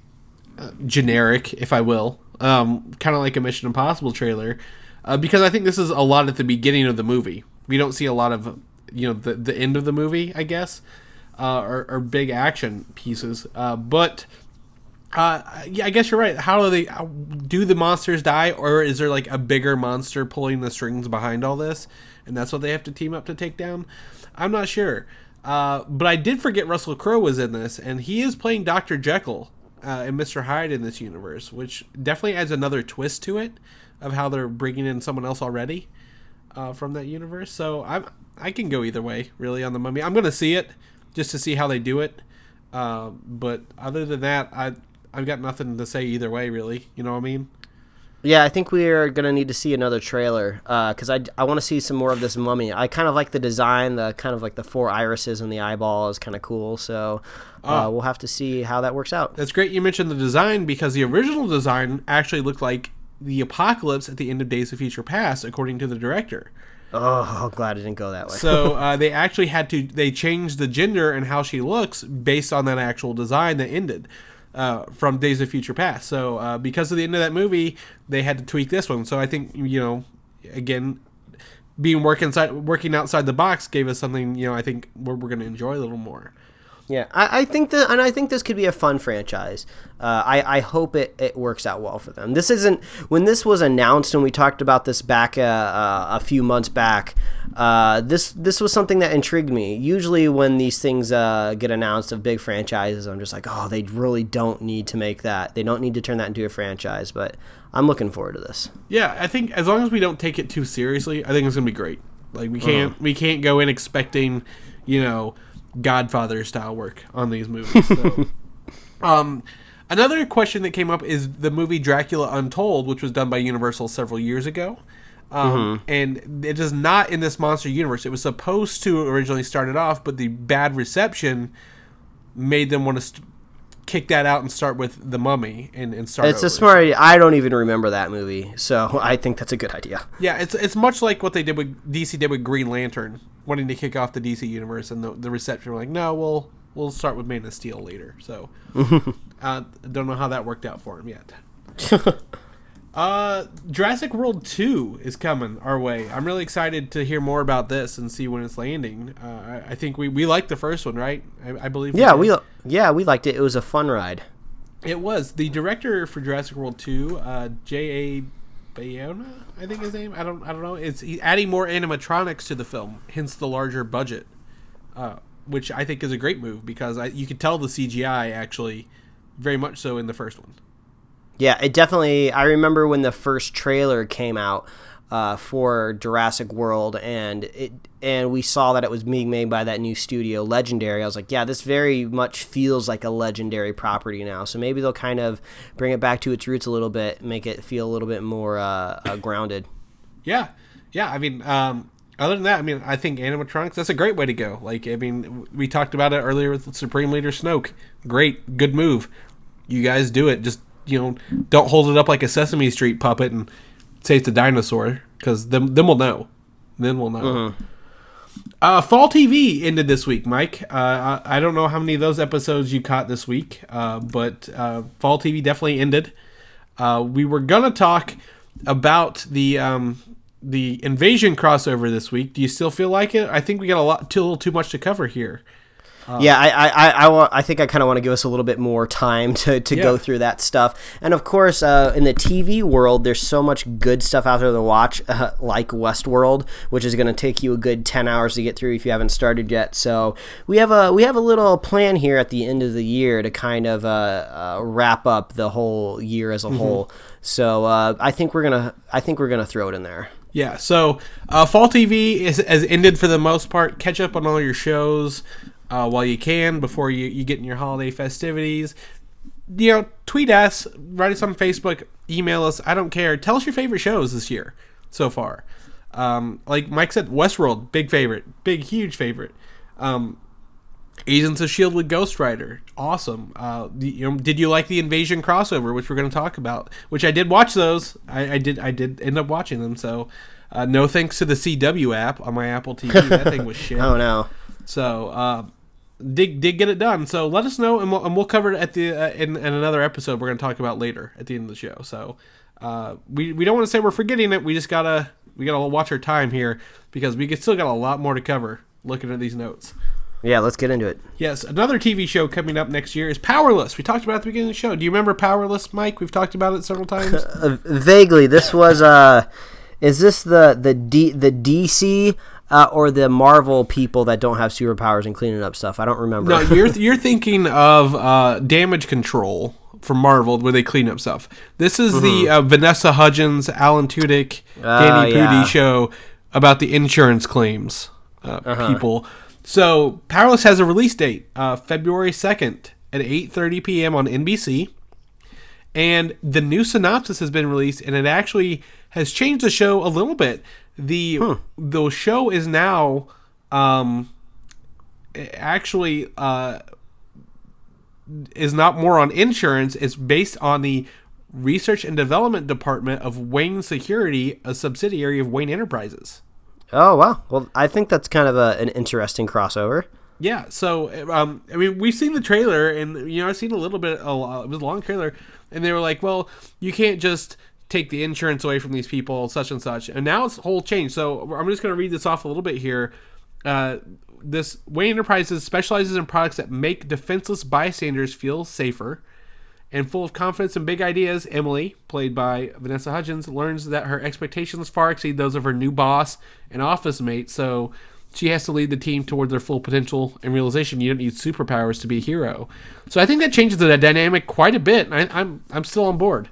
generic, if I will, kind of like a Mission Impossible trailer. Because I think this is a lot at the beginning of the movie. We don't see a lot of, the end of the movie, I guess, or big action pieces. But Yeah, I guess you're right. Do the monsters die, or is there like a bigger monster pulling the strings behind all this, and that's what they have to team up to take down? I'm not sure. But I did forget Russell Crowe was in this, and he is playing Dr. Jekyll and Mr. Hyde in this universe, which definitely adds another twist to it of how they're bringing in someone else already from that universe. So I can go either way, really, on the Mummy. I'm going to see it just to see how they do it. But other than that, I've got nothing to say either way, really. You know what I mean? Yeah, I think we are going to need to see another trailer because I want to see some more of this mummy. I kind of like the design, the kind of like the 4 irises and the eyeball is kind of cool. So we'll have to see how that works out. That's great you mentioned the design, because the original design actually looked like the apocalypse at the end of Days of Future Past, according to the director. Oh, I'm glad it didn't go that way. So they actually they changed the gender and how she looks based on that actual design that ended. From Days of Future Past. So because of the end of that movie, they had to tweak this one. So I think, again, working outside the box gave us something, I think we're going to enjoy a little more. Yeah, I think this could be a fun franchise. I hope it works out well for them. When this was announced and we talked about this back a few months back. This was something that intrigued me. Usually when these things get announced of big franchises, I'm just like, oh, they really don't need to make that. They don't need to turn that into a franchise. But I'm looking forward to this. Yeah, I think as long as we don't take it too seriously, I think it's gonna be great. Like we can't go in expecting, Godfather style work on these movies. So. Another question that came up is the movie Dracula Untold, which was done by Universal several years ago. And it is not in this monster universe. It was supposed to originally start it off, but the bad reception made them want to kick that out and start with The Mummy and start It's over. a smart idea. I don't even remember that movie, so I think that's a good idea. Yeah, it's much like what DC did with Green Lantern, wanting to kick off the DC universe, and the reception were like, no, we'll start with Man of Steel later. So don't know how that worked out for him yet. Jurassic World 2 is coming our way. I'm really excited to hear more about this and see when it's landing. I think we liked the first one, right? I believe. We liked it. It was a fun ride. It was. The director for Jurassic World 2, J.A. Bayona, I think his name. I don't know. He's adding more animatronics to the film, hence the larger budget, which I think is a great move because you could tell the CGI actually very much so in the first one. Yeah, it definitely. I remember when the first trailer came out for Jurassic World, and we saw that it was being made by that new studio, Legendary. I was like, yeah, this very much feels like a Legendary property now. So maybe they'll kind of bring it back to its roots a little bit, make it feel a little bit more grounded. Yeah. I mean, other than that, I mean, I think animatronics, that's a great way to go. Like, I mean, we talked about it earlier with Supreme Leader Snoke. Great, good move. You guys do it. Just don't hold it up like a Sesame Street puppet and say it's a dinosaur, because then we'll know. Then we'll know. Fall TV ended this week, Mike. I don't know how many of those episodes you caught this week, but Fall TV definitely ended. We were gonna talk about the Invasion crossover this week. Do you still feel like it? I think we got a little too much to cover here. I think I kind of want to give us a little bit more time to go through that stuff. And of course, in the TV world, there's so much good stuff out there to watch, like Westworld, which is going to take you a good 10 hours to get through if you haven't started yet. So we have a little plan here at the end of the year to kind of wrap up the whole year as a whole. So I think we're gonna throw it in there. Yeah, so Fall TV has ended for the most part. Catch up on all your shows while you can before you get in your holiday festivities. Tweet us, write us on Facebook, email us. I don't care. Tell us your favorite shows this year so far. Like Mike said, Westworld, big favorite, huge favorite. Agents of S.H.I.E.L.D. with Ghost Rider, awesome. Did you like the Invasion crossover, which we're going to talk about? Which I did watch those. I did end up watching them. So, no thanks to the CW app on my Apple TV. That thing was shit. Oh no. So, did get it done. So let us know, and we'll cover it at the in another episode we're going to talk about later at the end of the show. So, we don't want to say we're forgetting it. We just gotta watch our time here because we still got a lot more to cover looking at these notes. Yeah, let's get into it. Yes, another TV show coming up next year is Powerless. We talked about it at the beginning of the show. Do you remember Powerless, Mike? We've talked about it several times. Vaguely. This was is this the DC or the Marvel people that don't have superpowers and cleaning up stuff? I don't remember. No, you're thinking of Damage Control from Marvel, where they clean up stuff. This is the Vanessa Hudgens, Allan Tudyk, Danny Pudi show about the insurance claims people. So Powerless has a release date, February 2nd at 8:30 p.m. on NBC. And the new synopsis has been released, and it actually has changed the show a little bit. The show is now is not more on insurance. It's based on the research and development department of Wayne Security, a subsidiary of Wayne Enterprises. Oh, wow. Well, I think that's kind of an interesting crossover. Yeah, so, I mean, we've seen the trailer, and, I've seen a little bit, it was a long trailer, and they were like, well, you can't just take the insurance away from these people, such and such, and now it's a whole change. So I'm just going to read this off a little bit here. This Wayne Enterprises specializes in products that make defenseless bystanders feel safer. And full of confidence and big ideas, Emily, played by Vanessa Hudgens, learns that her expectations far exceed those of her new boss and office mate, so she has to lead the team toward their full potential and realization you don't need superpowers to be a hero. So I think that changes the dynamic quite a bit, and I'm still on board,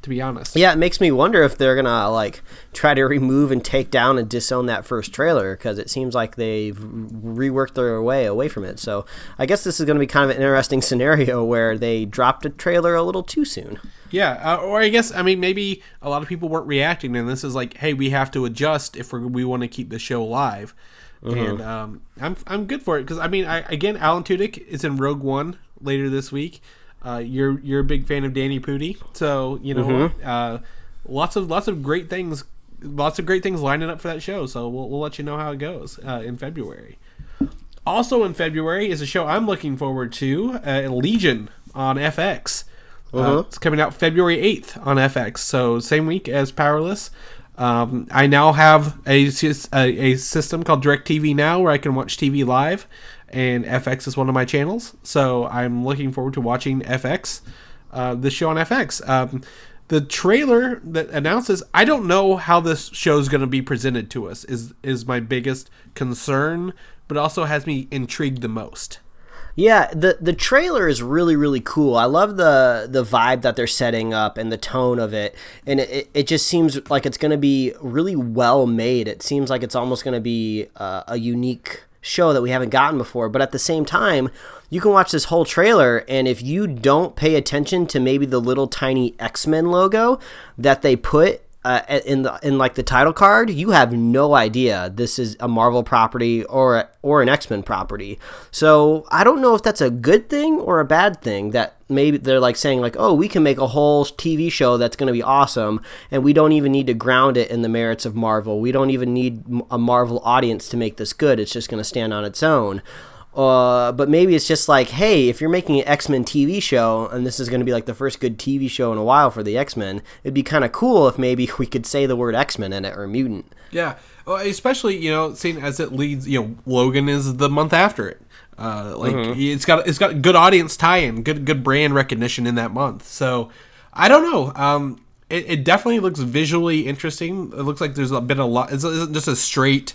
to be honest. Yeah, it makes me wonder if they're gonna try to remove and take down and disown that first trailer, because it seems like they've reworked their way away from it. So I guess this is going to be kind of an interesting scenario where they dropped a trailer a little too soon. Yeah, or I guess, maybe a lot of people weren't reacting, and this is like, hey, we have to adjust if we want to keep the show alive. And I'm good for it, because again, Allan Tudyk is in Rogue One later this week. You're a big fan of Danny Pudi, so lots of great things lining up for that show. So we'll let you know how it goes in February. Also in February is a show I'm looking forward to, Legion on FX. It's coming out February 8th on FX, so same week as Powerless. I now have a system called DirecTV Now where I can watch TV live, and FX is one of my channels, so I'm looking forward to watching FX, the show on FX. The trailer that announces, I don't know how this show is going to be presented to us, is my biggest concern, but also has me intrigued the most. Yeah, the trailer is really, really cool. I love the vibe that they're setting up and the tone of it. And it just seems like it's going to be really well made. It seems like it's almost going to be a unique show that we haven't gotten before. But at the same time, you can watch this whole trailer, and if you don't pay attention to maybe the little tiny X-Men logo that they put in the title card, you have no idea this is a Marvel property or an X-Men property. So I don't know if that's a good thing or a bad thing, that maybe they're saying oh, we can make a whole TV show that's going to be awesome, and we don't even need to ground it in the merits of Marvel. We don't even need a Marvel audience to make this good. It's just going to stand on its own. But maybe it's just hey, if you're making an X-Men TV show, and this is going to be the first good TV show in a while for the X-Men, it'd be kind of cool if maybe we could say the word X-Men in it, or mutant. Yeah, well, especially, seeing as it leads, Logan is the month after it. It's got good audience tie-in, good brand recognition in that month. So, I don't know. It definitely looks visually interesting. It looks like there's been a lot. It isn't just a straight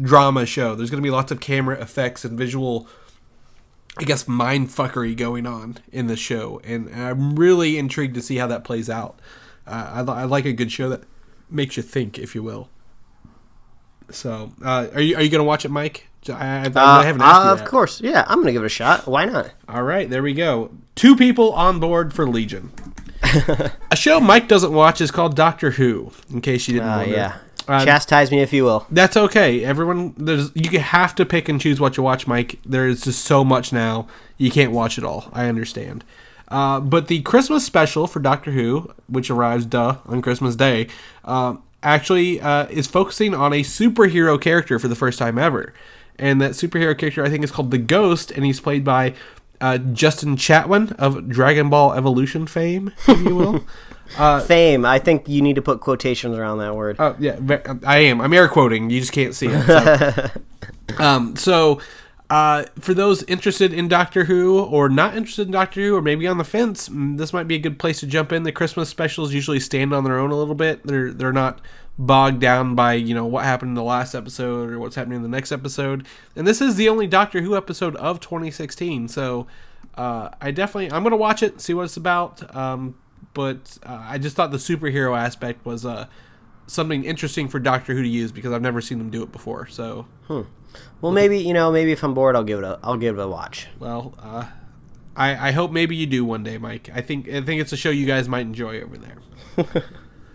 drama show. There's going to be lots of camera effects and visual, I guess, mind fuckery going on in the show, and I'm really intrigued to see how that plays out. I like a good show that makes you think, if you will. So, are you going to watch it, Mike? I haven't asked you that. Of course, yeah, I'm going to give it a shot. Why not? All right, there we go. 2 people on board for Legion. A show Mike doesn't watch is called Doctor Who, in case you didn't wonder. Yeah. Chastise me if you will. That's okay. Everyone, you have to pick and choose what you watch, Mike. There is just so much now. You can't watch it all. I understand. But the Christmas special for Doctor Who, which arrives, on Christmas Day, actually is focusing on a superhero character for the first time ever. And that superhero character, I think, is called the Ghost, and he's played by Justin Chatwin of Dragon Ball Evolution fame, if you will. Fame. I think you need to put quotations around that word. Yeah, I am. I'm air quoting. You just can't see it. So, For those interested in Doctor Who or not interested in Doctor Who or maybe on the fence, this might be a good place to jump in. The Christmas specials usually stand on their own a little bit. They're not bogged down by, what happened in the last episode or what's happening in the next episode. And this is the only Doctor Who episode of 2016. So I'm going to watch it, see what it's about. But I just thought the superhero aspect was something interesting for Doctor Who to use because I've never seen them do it before. So, Well, maybe if I'm bored, I'll give it a watch. Well, I hope maybe you do one day, Mike. I think it's a show you guys might enjoy over there.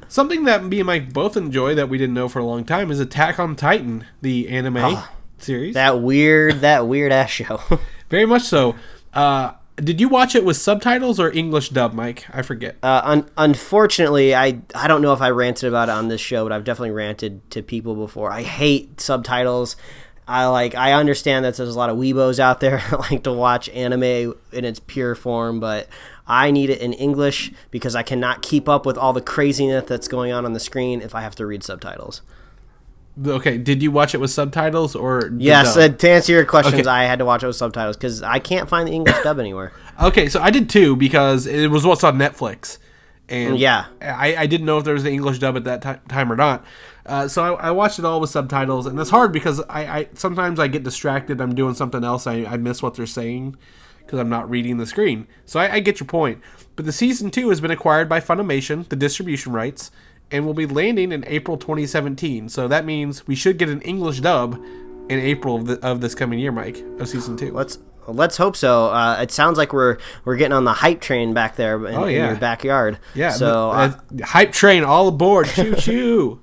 Something that me and Mike both enjoy that we didn't know for a long time is Attack on Titan, the anime series. That weird ass show. Very much so. Did you watch it with subtitles or English dub, Mike? I forget. Unfortunately, I don't know if I ranted about it on this show, but I've definitely ranted to people before. I hate subtitles. I understand that there's a lot of weebos out there that like to watch anime in its pure form, but I need it in English because I cannot keep up with all the craziness that's going on the screen if I have to read subtitles. Okay, did you watch it with subtitles or? Yes, to answer your questions, okay. I had to watch it with subtitles because I can't find the English dub anywhere. Okay, so I did too because it was what's on Netflix. And yeah, I didn't know if there was the English dub at that time or not. So I watched it all with subtitles, and it's hard because I sometimes I get distracted. I'm doing something else. I miss what they're saying because I'm not reading the screen. So I get your point. But the season 2 has been acquired by Funimation, the distribution rights, and will be landing in April 2017. So that means we should get an English dub in April of this coming year, Mike, of season 2. Let's hope so. It sounds like we're getting on the hype train back there in your backyard. Yeah. So hype train all aboard. Choo choo.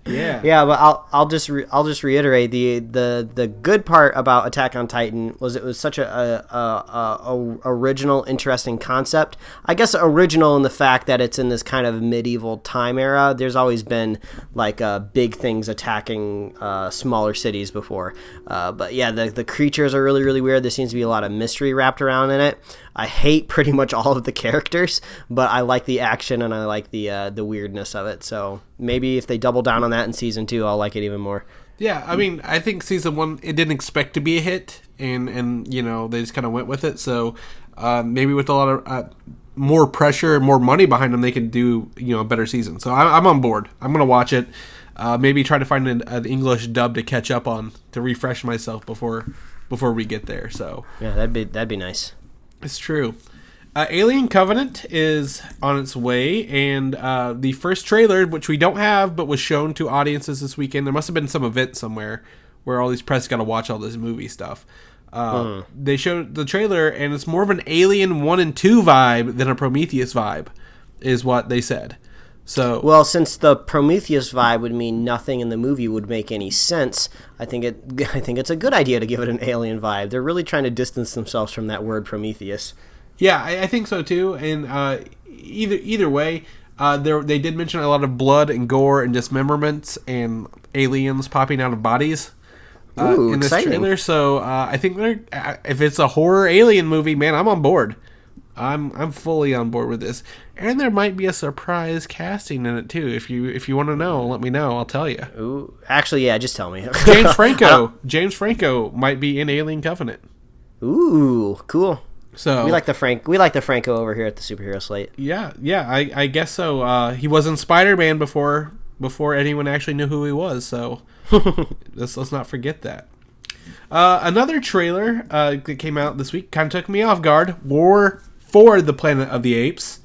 Yeah. Yeah, but I'll just reiterate the good part about Attack on Titan was it was such a original, interesting concept. I guess original in the fact that it's in this kind of medieval time era. There's always been like big things attacking smaller cities before, but yeah, the creatures are really, really weird. There seems to be a lot of mystery wrapped around in it. I hate pretty much all of the characters, but I like the action and I like the weirdness of it. So maybe if they double down on that in season 2, I'll like it even more. Yeah, I mean, I think season 1 it didn't expect to be a hit, and they just kind of went with it. So maybe with a lot of more pressure and more money behind them, they can do a better season. So I'm on board. I'm gonna watch it. Maybe try to find an English dub to catch up on to refresh myself before we get there. So yeah, that'd be nice. It's true. Alien Covenant is on its way, and the first trailer, which we don't have, but was shown to audiences this weekend. There must have been some event somewhere where all these press got to watch all this movie stuff. They showed the trailer, and it's more of an Alien 1 and 2 vibe than a Prometheus vibe, is what they said. So, well, since the Prometheus vibe would mean nothing in the movie would make any sense, I think it's a good idea to give it an alien vibe. They're really trying to distance themselves from that word Prometheus. Yeah, I think so too. And either way, they did mention a lot of blood and gore and dismemberments and aliens popping out of bodies in this exciting trailer. So I think if it's a horror alien movie, man, I'm on board. I'm fully on board with this, and there might be a surprise casting in it too. If you want to know, let me know. I'll tell you. Ooh, actually, yeah, just tell me. James Franco might be in Alien Covenant. Ooh, cool. So we like the Franco over here at the Superhero Slate. Yeah, I guess so. He was in Spider-Man before anyone actually knew who he was. So let's not forget that. Another trailer that came out this week kind of took me off guard. War for the Planet of the Apes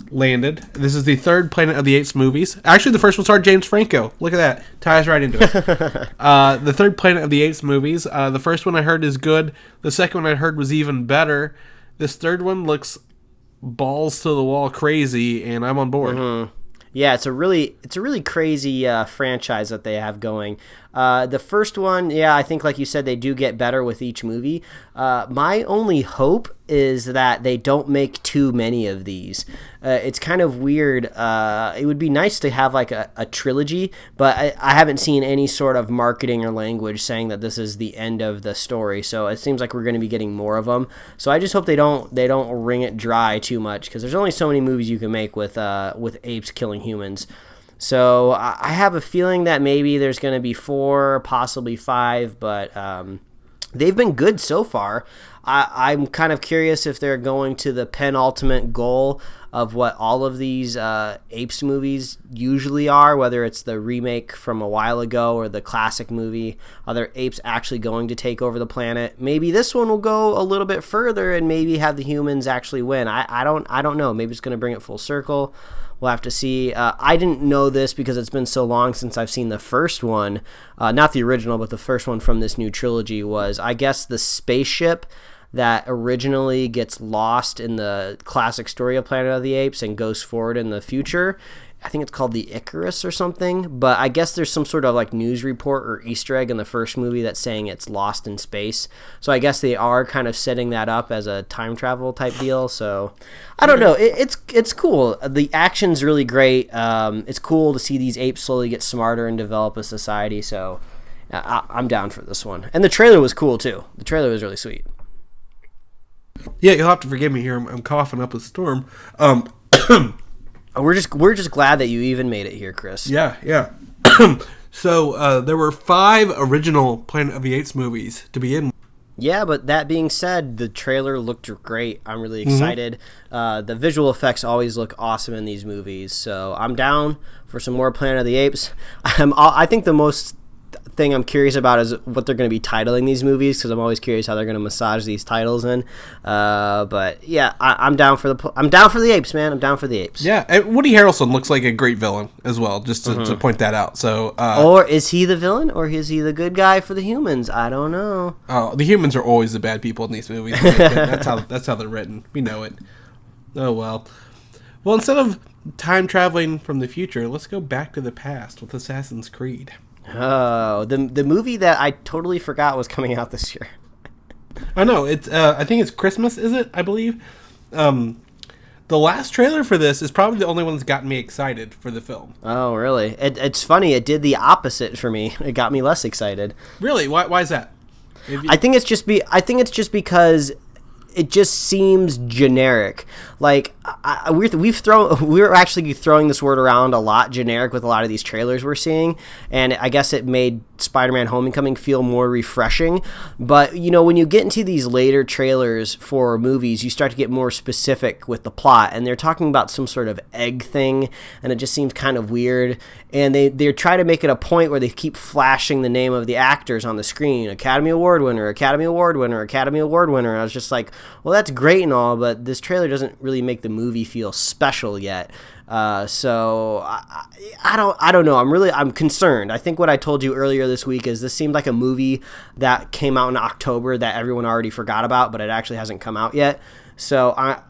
landed. This is the third Planet of the Apes movies. Actually, the first one starred James Franco. Look at that. Ties right into it. The third Planet of the Apes movies. The first one I heard is good. The second one I heard was even better. This third one looks balls to the wall crazy, and I'm on board. Mm-hmm. Yeah, it's a really crazy franchise that they have going. The first one, yeah, I think like you said, they do get better with each movie. My only hope is that they don't make too many of these. It's kind of weird. It would be nice to have like a trilogy, but I haven't seen any sort of marketing or language saying that this is the end of the story. So it seems like we're going to be getting more of them. So I just hope they don't wring it dry too much, because there's only so many movies you can make with apes killing humans. So I have a feeling that maybe there's going to be 4, possibly 5, but they've been good so far. I'm kind of curious if they're going to the penultimate goal of what all of these Apes movies usually are, whether it's the remake from a while ago or the classic movie. Are there apes actually going to take over the planet? Maybe this one will go a little bit further and maybe have the humans actually win. I don't know. Maybe it's going to bring it full circle. We'll have to see. I didn't know this because it's been so long since I've seen the first one. Not the original, but the first one from this new trilogy was, I guess, the spaceship that originally gets lost in the classic story of Planet of the Apes and goes forward in the future. I think it's called the Icarus or something, but I guess there's some sort of like news report or Easter egg in the first movie that's saying it's lost in space. So I guess they are kind of setting that up as a time travel type deal. So I don't know. It's cool. The action's really great. It's cool to see these apes slowly get smarter and develop a society. So I'm down for this one. And the trailer was cool too. The trailer was really sweet. Yeah, you'll have to forgive me here. I'm coughing up a storm. We're just glad that you even made it here, Chris. Yeah. So there were 5 original Planet of the Apes movies to begin with. Yeah, but that being said, the trailer looked great. I'm really excited. The visual effects always look awesome in these movies, so I'm down for some more Planet of the Apes. I think the most thing I'm curious about is what they're going to be titling these movies, because I'm always curious how they're going to massage these titles in. But yeah, I'm down for the apes, man. I'm down for the apes. Yeah, and Woody Harrelson looks like a great villain as well, just to point that out. So, or is he the villain, or is he the good guy for the humans? I don't know. Oh, the humans are always the bad people in these movies. That's how they're written. We know it. Oh well. Well, instead of time traveling from the future, let's go back to the past with Assassin's Creed. Oh, the movie that I totally forgot was coming out this year. I know. It's I think it's Christmas, is it? I believe. The last trailer for this is probably the only one that's gotten me excited for the film. Oh, really? It's funny. It did the opposite for me. It got me less excited. Really? Why is that? I think it's just because it just seems generic. Like we're actually throwing this word around a lot, generic, with a lot of these trailers we're seeing, and I guess it made Spider-Man Homecoming feel more refreshing. But when you get into these later trailers for movies, you start to get more specific with the plot, and they're talking about some sort of egg thing, and it just seems kind of weird. And they try to make it a point where they keep flashing the name of the actors on the screen: Academy Award winner, Academy Award winner, Academy Award winner. And I was just like, well, that's great and all, but this trailer doesn't really make the movie feel special yet. So I don't know. I'm concerned. I think what I told you earlier this week is this seemed like a movie that came out in October that everyone already forgot about, but it actually hasn't come out yet. So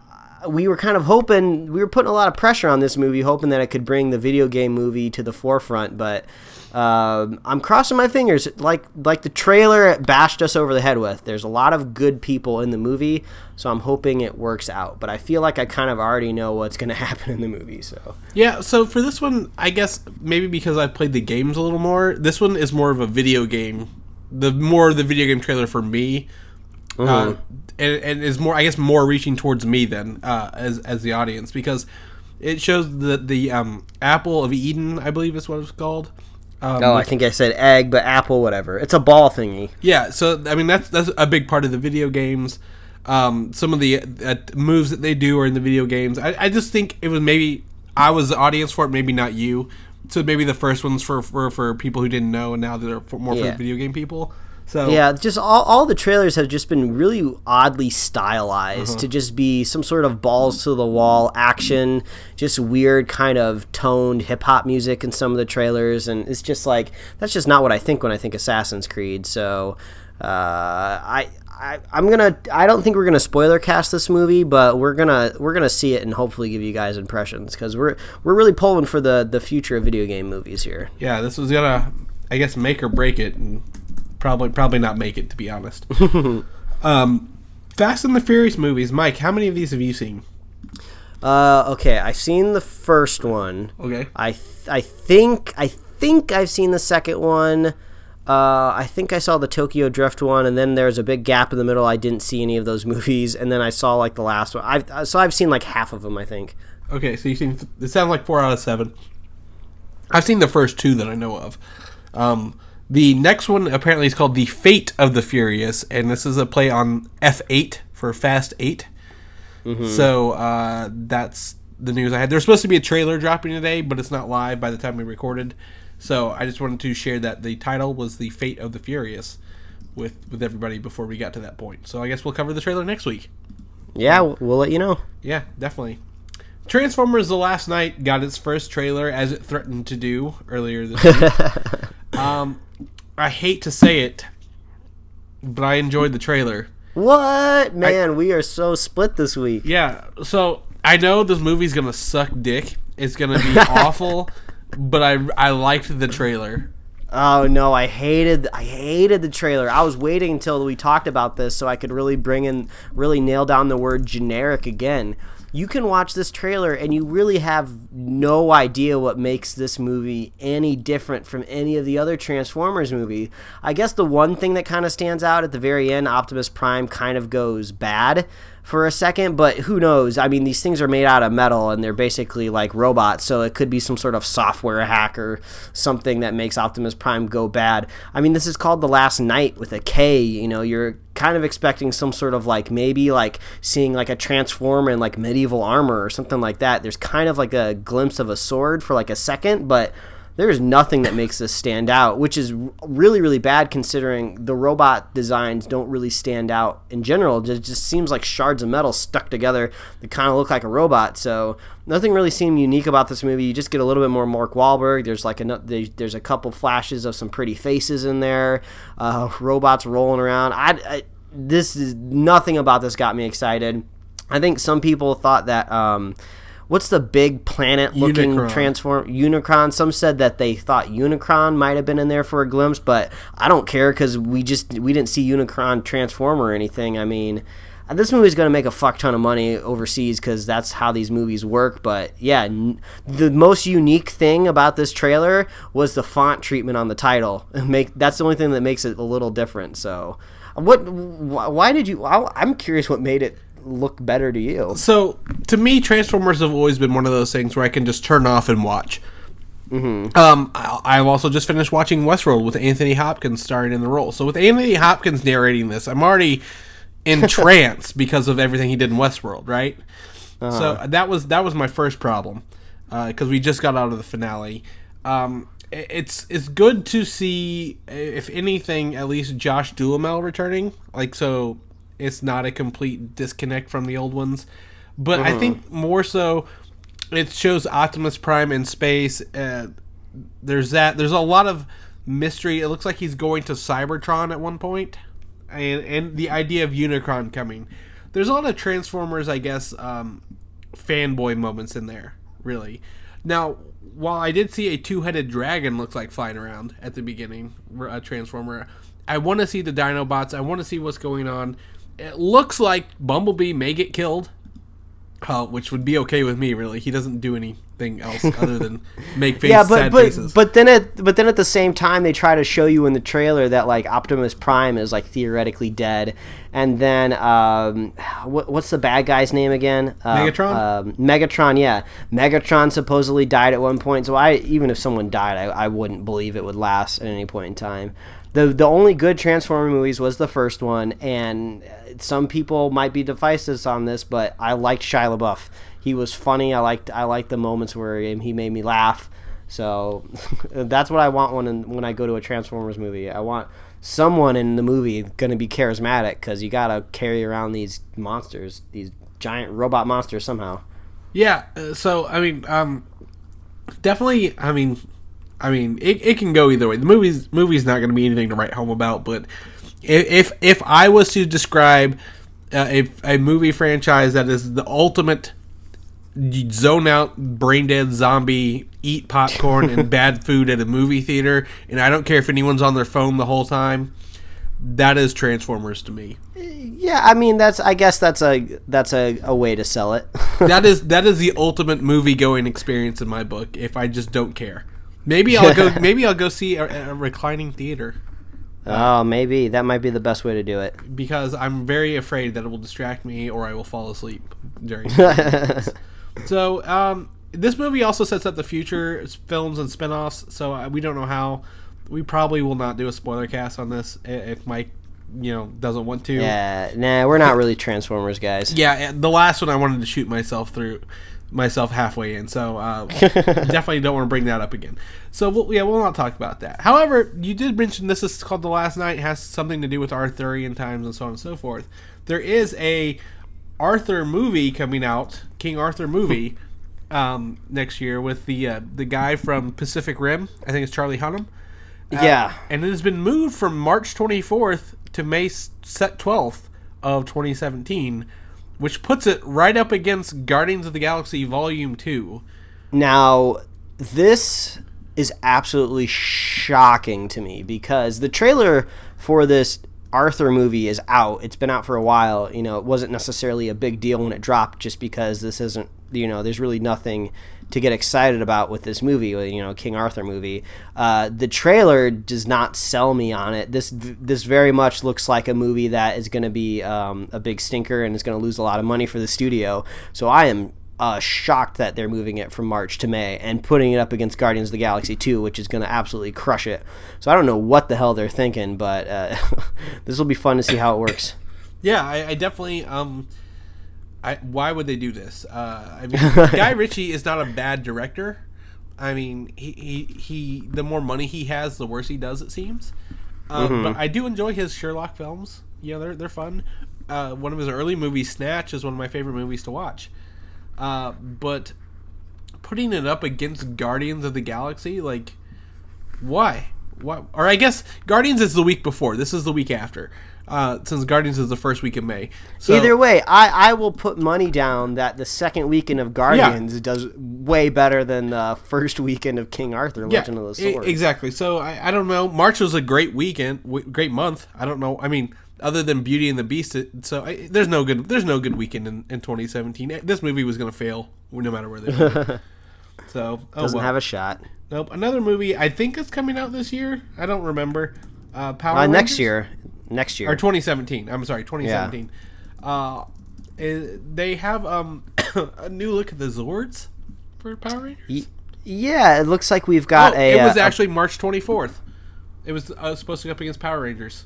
we were kind of hoping, we were putting a lot of pressure on this movie, hoping that it could bring the video game movie to the forefront, but I'm crossing my fingers. Like the trailer bashed us over the head with. There's a lot of good people in the movie, so I'm hoping it works out. But I feel like I kind of already know what's going to happen in the movie. So yeah. So for this one, I guess maybe because I've played the games a little more, this one is more of a video game. The video game trailer for me, and is more, I guess, more reaching towards me than as the audience, because it shows the Apple of Eden, I believe is what it's called. I think I said egg, but apple, whatever. It's a ball thingy. Yeah, so I mean that's a big part of the video games. Some of the moves that they do are in the video games. I just think it was, maybe I was the audience for it, maybe not you. So maybe the first one's for people who didn't know, and now they're more for video game people. So yeah, just all the trailers have just been really oddly stylized to just be some sort of balls to the wall action, just weird kind of toned hip hop music in some of the trailers, and it's just like, that's just not what I think when I think Assassin's Creed. So I don't think we're gonna spoiler cast this movie, but we're gonna see it and hopefully give you guys impressions, because we're really pulling for the future of video game movies here. Yeah, this was gonna, I guess, make or break it, and probably not make it, to be honest. Fast and the Furious movies, Mike. How many of these have you seen? Okay, I've seen the first one. Okay. I think I've seen the second one. I think I saw the Tokyo Drift one, and then there's a big gap in the middle. I didn't see any of those movies, and then I saw like the last one. I've seen like half of them, I think. Okay, so you've seen. It sounds like 4 out of 7. I've seen the first 2 that I know of. The next one apparently is called The Fate of the Furious, and this is a play on F8 for Fast 8. So that's the news I had. There's supposed to be a trailer dropping today, but it's not live by the time we recorded. So I just wanted to share that the title was The Fate of the Furious with everybody before we got to that point. So I guess we'll cover the trailer next week. Yeah, we'll let you know. Yeah, definitely. Transformers: The Last Night got its first trailer, as it threatened to do earlier this week. I hate to say it, but I enjoyed the trailer. What? Man, we are so split this week. Yeah, so I know this movie's going to suck dick. It's going to be awful, but I liked the trailer. Oh no, I hated the trailer. I was waiting until we talked about this so I could really nail down the word generic again. You can watch this trailer and you really have no idea what makes this movie any different from any of the other Transformers movie. I guess the one thing that kind of stands out at the very end, Optimus Prime kind of goes bad for a second, but who knows? I mean, these things are made out of metal and they're basically like robots, so it could be some sort of software hack or something that makes Optimus Prime go bad. I mean, this is called The Last Night with a K, you know, you're kind of expecting some sort of like maybe like seeing like a Transformer in like medieval armor or something like that. There's kind of like a glimpse of a sword for like a second, but there's nothing that makes this stand out, which is really, really bad considering the robot designs don't really stand out in general. It just seems like shards of metal stuck together that kind of look like a robot. So nothing really seemed unique about this movie. You just get a little bit more Mark Wahlberg. There's a couple flashes of some pretty faces in there. Robots rolling around. This is nothing about this got me excited. I think some people thought that what's the big planet-looking Unicron? Some said that they thought Unicron might have been in there for a glimpse, but I don't care because we didn't see Unicron transform or anything. I mean, this movie's going to make a fuck ton of money overseas because that's how these movies work. But yeah, the most unique thing about this trailer was the font treatment on the title. That's the only thing that makes it a little different. So, why did you? I'm curious what made it look better to you. So to me, Transformers have always been one of those things where I can just turn off and watch. I've also just finished watching Westworld with Anthony Hopkins starring in the role. So with Anthony Hopkins narrating this, I'm already in trance because of everything he did in Westworld, right? So that was my first problem because we just got out of the finale. It's good to see, if anything, at least Josh Duhamel returning. Like, so it's not a complete disconnect from the old ones. But I think more so it shows Optimus Prime in space. There's a lot of mystery. It looks like he's going to Cybertron at one point. And the idea of Unicron coming. There's a lot of Transformers, I guess, fanboy moments in there, really. Now, while I did see a two-headed dragon looks like flying around at the beginning, a Transformer, I want to see the Dinobots. I want to see what's going on. It looks like Bumblebee may get killed, which would be okay with me, really. He doesn't do anything else other than make sad faces. But then at the same time, they try to show you in the trailer that like Optimus Prime is like theoretically dead, and then what's the bad guy's name again? Megatron. Megatron, yeah. Megatron supposedly died at one point. So even if someone died, I wouldn't believe it would last at any point in time. The only good Transformer movies was the first one, and some people might be divisive on this, but I liked Shia LaBeouf. He was funny. I liked the moments where he made me laugh. So that's what I want when I go to a Transformers movie. I want someone in the movie going to be charismatic because you got to carry around these monsters, these giant robot monsters somehow. Yeah. So I mean, definitely. I mean, it can go either way. The movie's not going to be anything to write home about, but if I was to describe a movie franchise that is the ultimate zone out, brain dead zombie, eat popcorn and bad food at a movie theater, and I don't care if anyone's on their phone the whole time, that is Transformers to me. Yeah, I mean I guess that's a way to sell it. that is the ultimate movie going experience in my book. If I just don't care. Maybe I'll go see a reclining theater. Oh, maybe that might be the best way to do it. Because I'm very afraid that it will distract me or I will fall asleep during it. So, this movie also sets up the future films and spinoffs. So we don't know how we probably will not do a spoiler cast on this if Mike, doesn't want to. Yeah, nah, we're not really Transformers guys. Yeah, the last one I wanted to shoot myself halfway in, so definitely don't want to bring that up again. So we'll not talk about that. However, you did mention this is called The Last Night, has something to do with Arthurian times and so on and so forth. There is a Arthur movie coming out, King Arthur movie, next year with the guy from Pacific Rim. I think it's Charlie Hunnam. Yeah, and it has been moved from March 24th to May 12th of 2017, which puts it right up against Guardians of the Galaxy Volume 2. Now, this is absolutely shocking to me because the trailer for this Arthur movie is out. It's been out for a while. It wasn't necessarily a big deal when it dropped just because this isn't, there's really nothing to get excited about with this movie, King Arthur movie. The trailer does not sell me on it. This very much looks like a movie that is going to be a big stinker and is going to lose a lot of money for the studio. So I am shocked that they're moving it from March to May and putting it up against Guardians of the Galaxy 2, which is going to absolutely crush it. So I don't know what the hell they're thinking, but this will be fun to see how it works. Yeah, I definitely... why would they do this? Guy Ritchie is not a bad director. I mean, he the more money he has, the worse he does, it seems. But I do enjoy his Sherlock films. Yeah, they're fun. One of his early movies, Snatch, is one of my favorite movies to watch. But putting it up against Guardians of the Galaxy, like, why? Or I guess Guardians is the week before. This is the week after. Since Guardians is the first week of May. So, either way, I will put money down that the second weekend of Guardians does way better than the first weekend of King Arthur, Legend of the Sword. Exactly. So I don't know. March was a great great month. I don't know. I mean, other than Beauty and the Beast, there's no good weekend in 2017. This movie was going to fail no matter where they were. So doesn't have a shot. Nope. Another movie I think is coming out this year. I don't remember. Power Rangers? Next year. Or 2017. I'm sorry, 2017. Yeah. They have a new look at the Zords for Power Rangers. Yeah, it looks like we've got It was actually March 24th. It was supposed to go up against Power Rangers.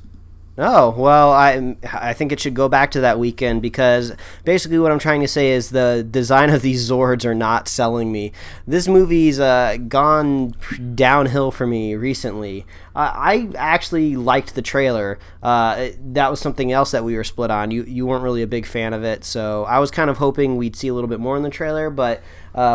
Oh, well, I think it should go back to that weekend because basically what I'm trying to say is the design of these Zords are not selling me. This movie's gone downhill for me recently. I actually liked the trailer. That was something else that we were split on. You weren't really a big fan of it, so I was kind of hoping we'd see a little bit more in the trailer, but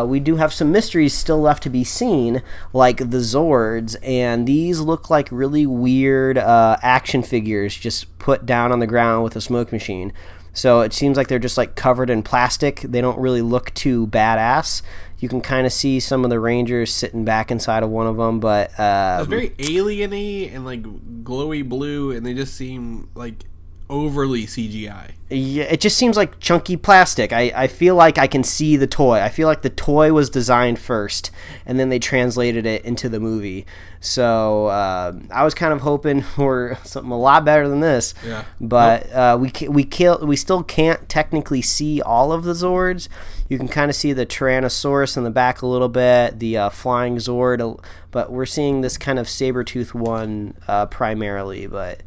we do have some mysteries still left to be seen, like the Zords, and these look like really weird action figures just put down on the ground with a smoke machine. So it seems like they're just like covered in plastic. They don't really look too badass. You can kind of see some of the Rangers sitting back inside of one of them, but it's very alien-y and like glowy blue, and they just seem like overly CGI. Yeah, it just seems like chunky plastic. I feel like I can see the toy. I feel like the toy was designed first, and then they translated it into the movie. So I was kind of hoping for something a lot better than this. Yeah. But we still can't technically see all of the Zords. You can kind of see the Tyrannosaurus in the back a little bit, the flying Zord, but we're seeing this kind of saber-tooth one primarily, but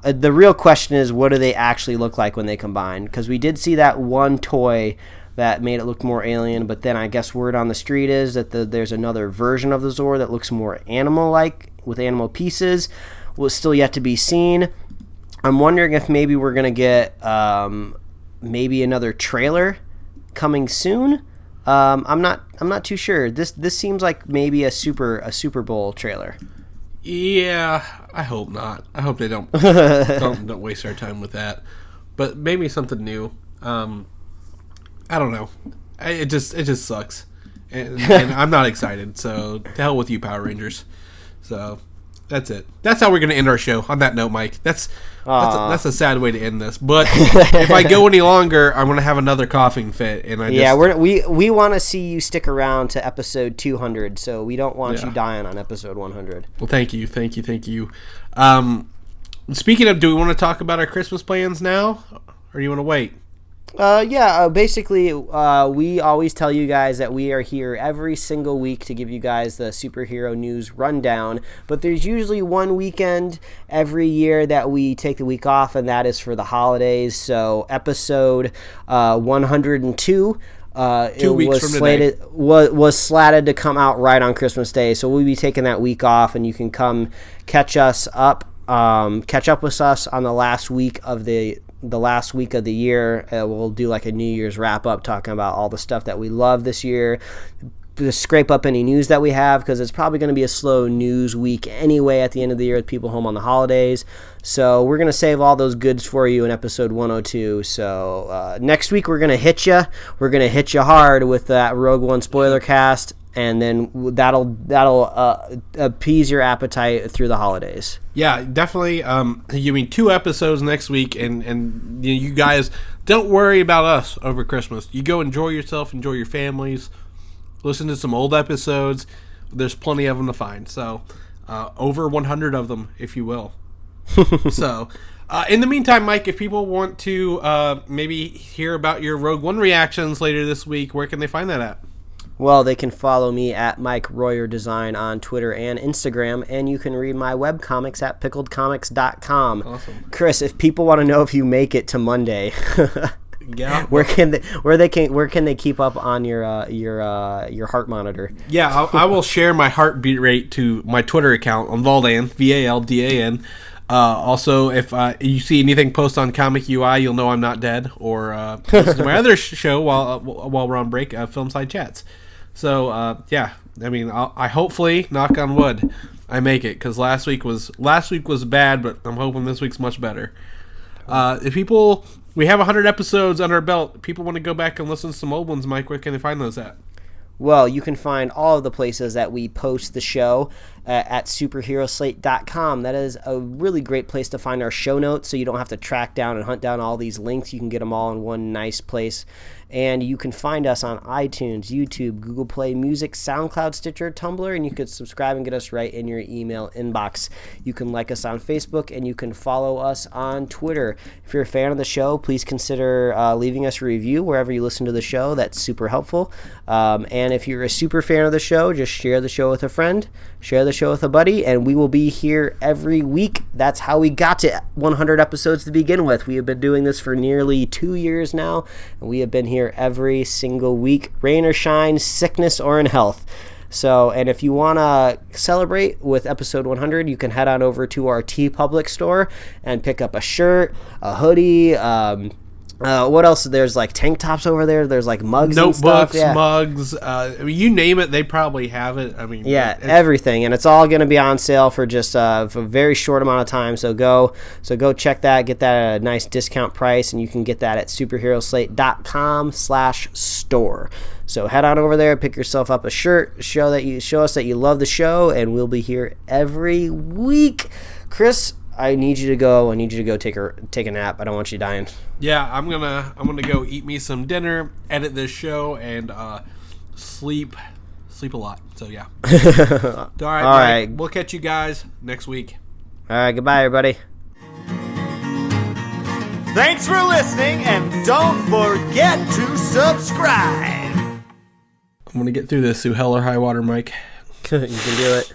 the real question is, what do they actually look like when they combine? Because we did see that one toy that made it look more alien, but then I guess word on the street is that there's another version of the Zord that looks more animal-like with animal pieces. Well, still yet to be seen. I'm wondering if maybe we're going to get maybe another trailer coming soon. I'm not too sure. This seems like maybe a Super Bowl trailer. Yeah, I hope not. I hope they don't don't waste our time with that. But maybe something new. I don't know. It just sucks, and I'm not excited. So to hell with you, Power Rangers. So that's it. That's how we're gonna end our show. On that note, Mike. That's a sad way to end this. But if I go any longer, I'm gonna have another coughing fit. And we want to see you stick around to episode 200. So we don't want you dying on episode 100. Well, thank you. Speaking of, do we want to talk about our Christmas plans now, or do you want to wait? Basically, we always tell you guys that we are here every single week to give you guys the superhero news rundown, but there's usually one weekend every year that we take the week off, and that is for the holidays. So episode 102 2 weeks from today was slatted to come out right on Christmas Day, so we'll be taking that week off, and you can come catch up with us on the last week of the year. We'll do like a New Year's wrap up talking about all the stuff that we love this year, to scrape up any news that we have, because it's probably going to be a slow news week anyway at the end of the year with people home on the holidays. So we're going to save all those goods for you in episode 102. So next week we're going to hit you. We're going to hit you hard with that Rogue One spoiler cast, and then that'll appease your appetite through the holidays. Yeah, definitely. You mean 2 episodes next week, and you guys don't worry about us over Christmas. You go enjoy yourself, enjoy your families, listen to some old episodes. There's plenty of them to find. So over 100 of them, if you will. So in the meantime, Mike, if people want to maybe hear about your Rogue One reactions later this week, where can they find that at? Well, they can follow me at Mike Royer Design on Twitter and Instagram, and you can read my webcomics at pickledcomics.com. Awesome. Chris, if people want to know if you make it to Monday, yeah, where can they keep up on your heart monitor? Yeah, I will share my heartbeat rate to my Twitter account on Valdan, VALDAN. Also, if you see anything post on Comic UI, you'll know I'm not dead. Or listen to my other show while we're on break, Film Side Chats. So yeah, I mean, I hopefully, knock on wood, I make it, because last week was bad, but I'm hoping this week's much better. We have 100 episodes under our belt. If people want to go back and listen to some old ones, Mike, where can they find those at? Well, you can find all of the places that we post the show at superheroslate.com. That is a really great place to find our show notes, so you don't have to track down and hunt down all these links. You can get them all in one nice place. And you can find us on iTunes, YouTube, Google Play Music, SoundCloud, Stitcher, Tumblr, and you can subscribe and get us right in your email inbox. You can like us on Facebook, and you can follow us on Twitter. If you're a fan of the show, please consider leaving us a review wherever you listen to the show. That's super helpful. And if you're a super fan of the show, just share the show with a friend, share the show with a buddy, and we will be here every week. That's how we got to 100 episodes to begin with. We have been doing this for nearly 2 years now, and we have been here every single week, rain or shine, sickness or in health. So, and if you want to celebrate with episode 100, you can head on over to our TeePublic store and pick up a shirt, a hoodie, what else? There's like tank tops over there. There's like mugs, notebooks, and stuff. Yeah. mugs. I mean, you name it, they probably have it. I mean, yeah, everything, and it's all going to be on sale for just for a very short amount of time. So go check that, get that at a nice discount price, and you can get that at superheroslate.com/store. So head on over there, pick yourself up a shirt, show us that you love the show, and we'll be here every week. Chris, I need you to go take a nap. I don't want you dying. Yeah, I'm gonna go eat me some dinner, edit this show, and sleep a lot. So yeah. All right. We'll catch you guys next week. All right, goodbye, everybody. Thanks for listening, and don't forget to subscribe. I'm gonna get through this through hell or high water, Mike. You can do it.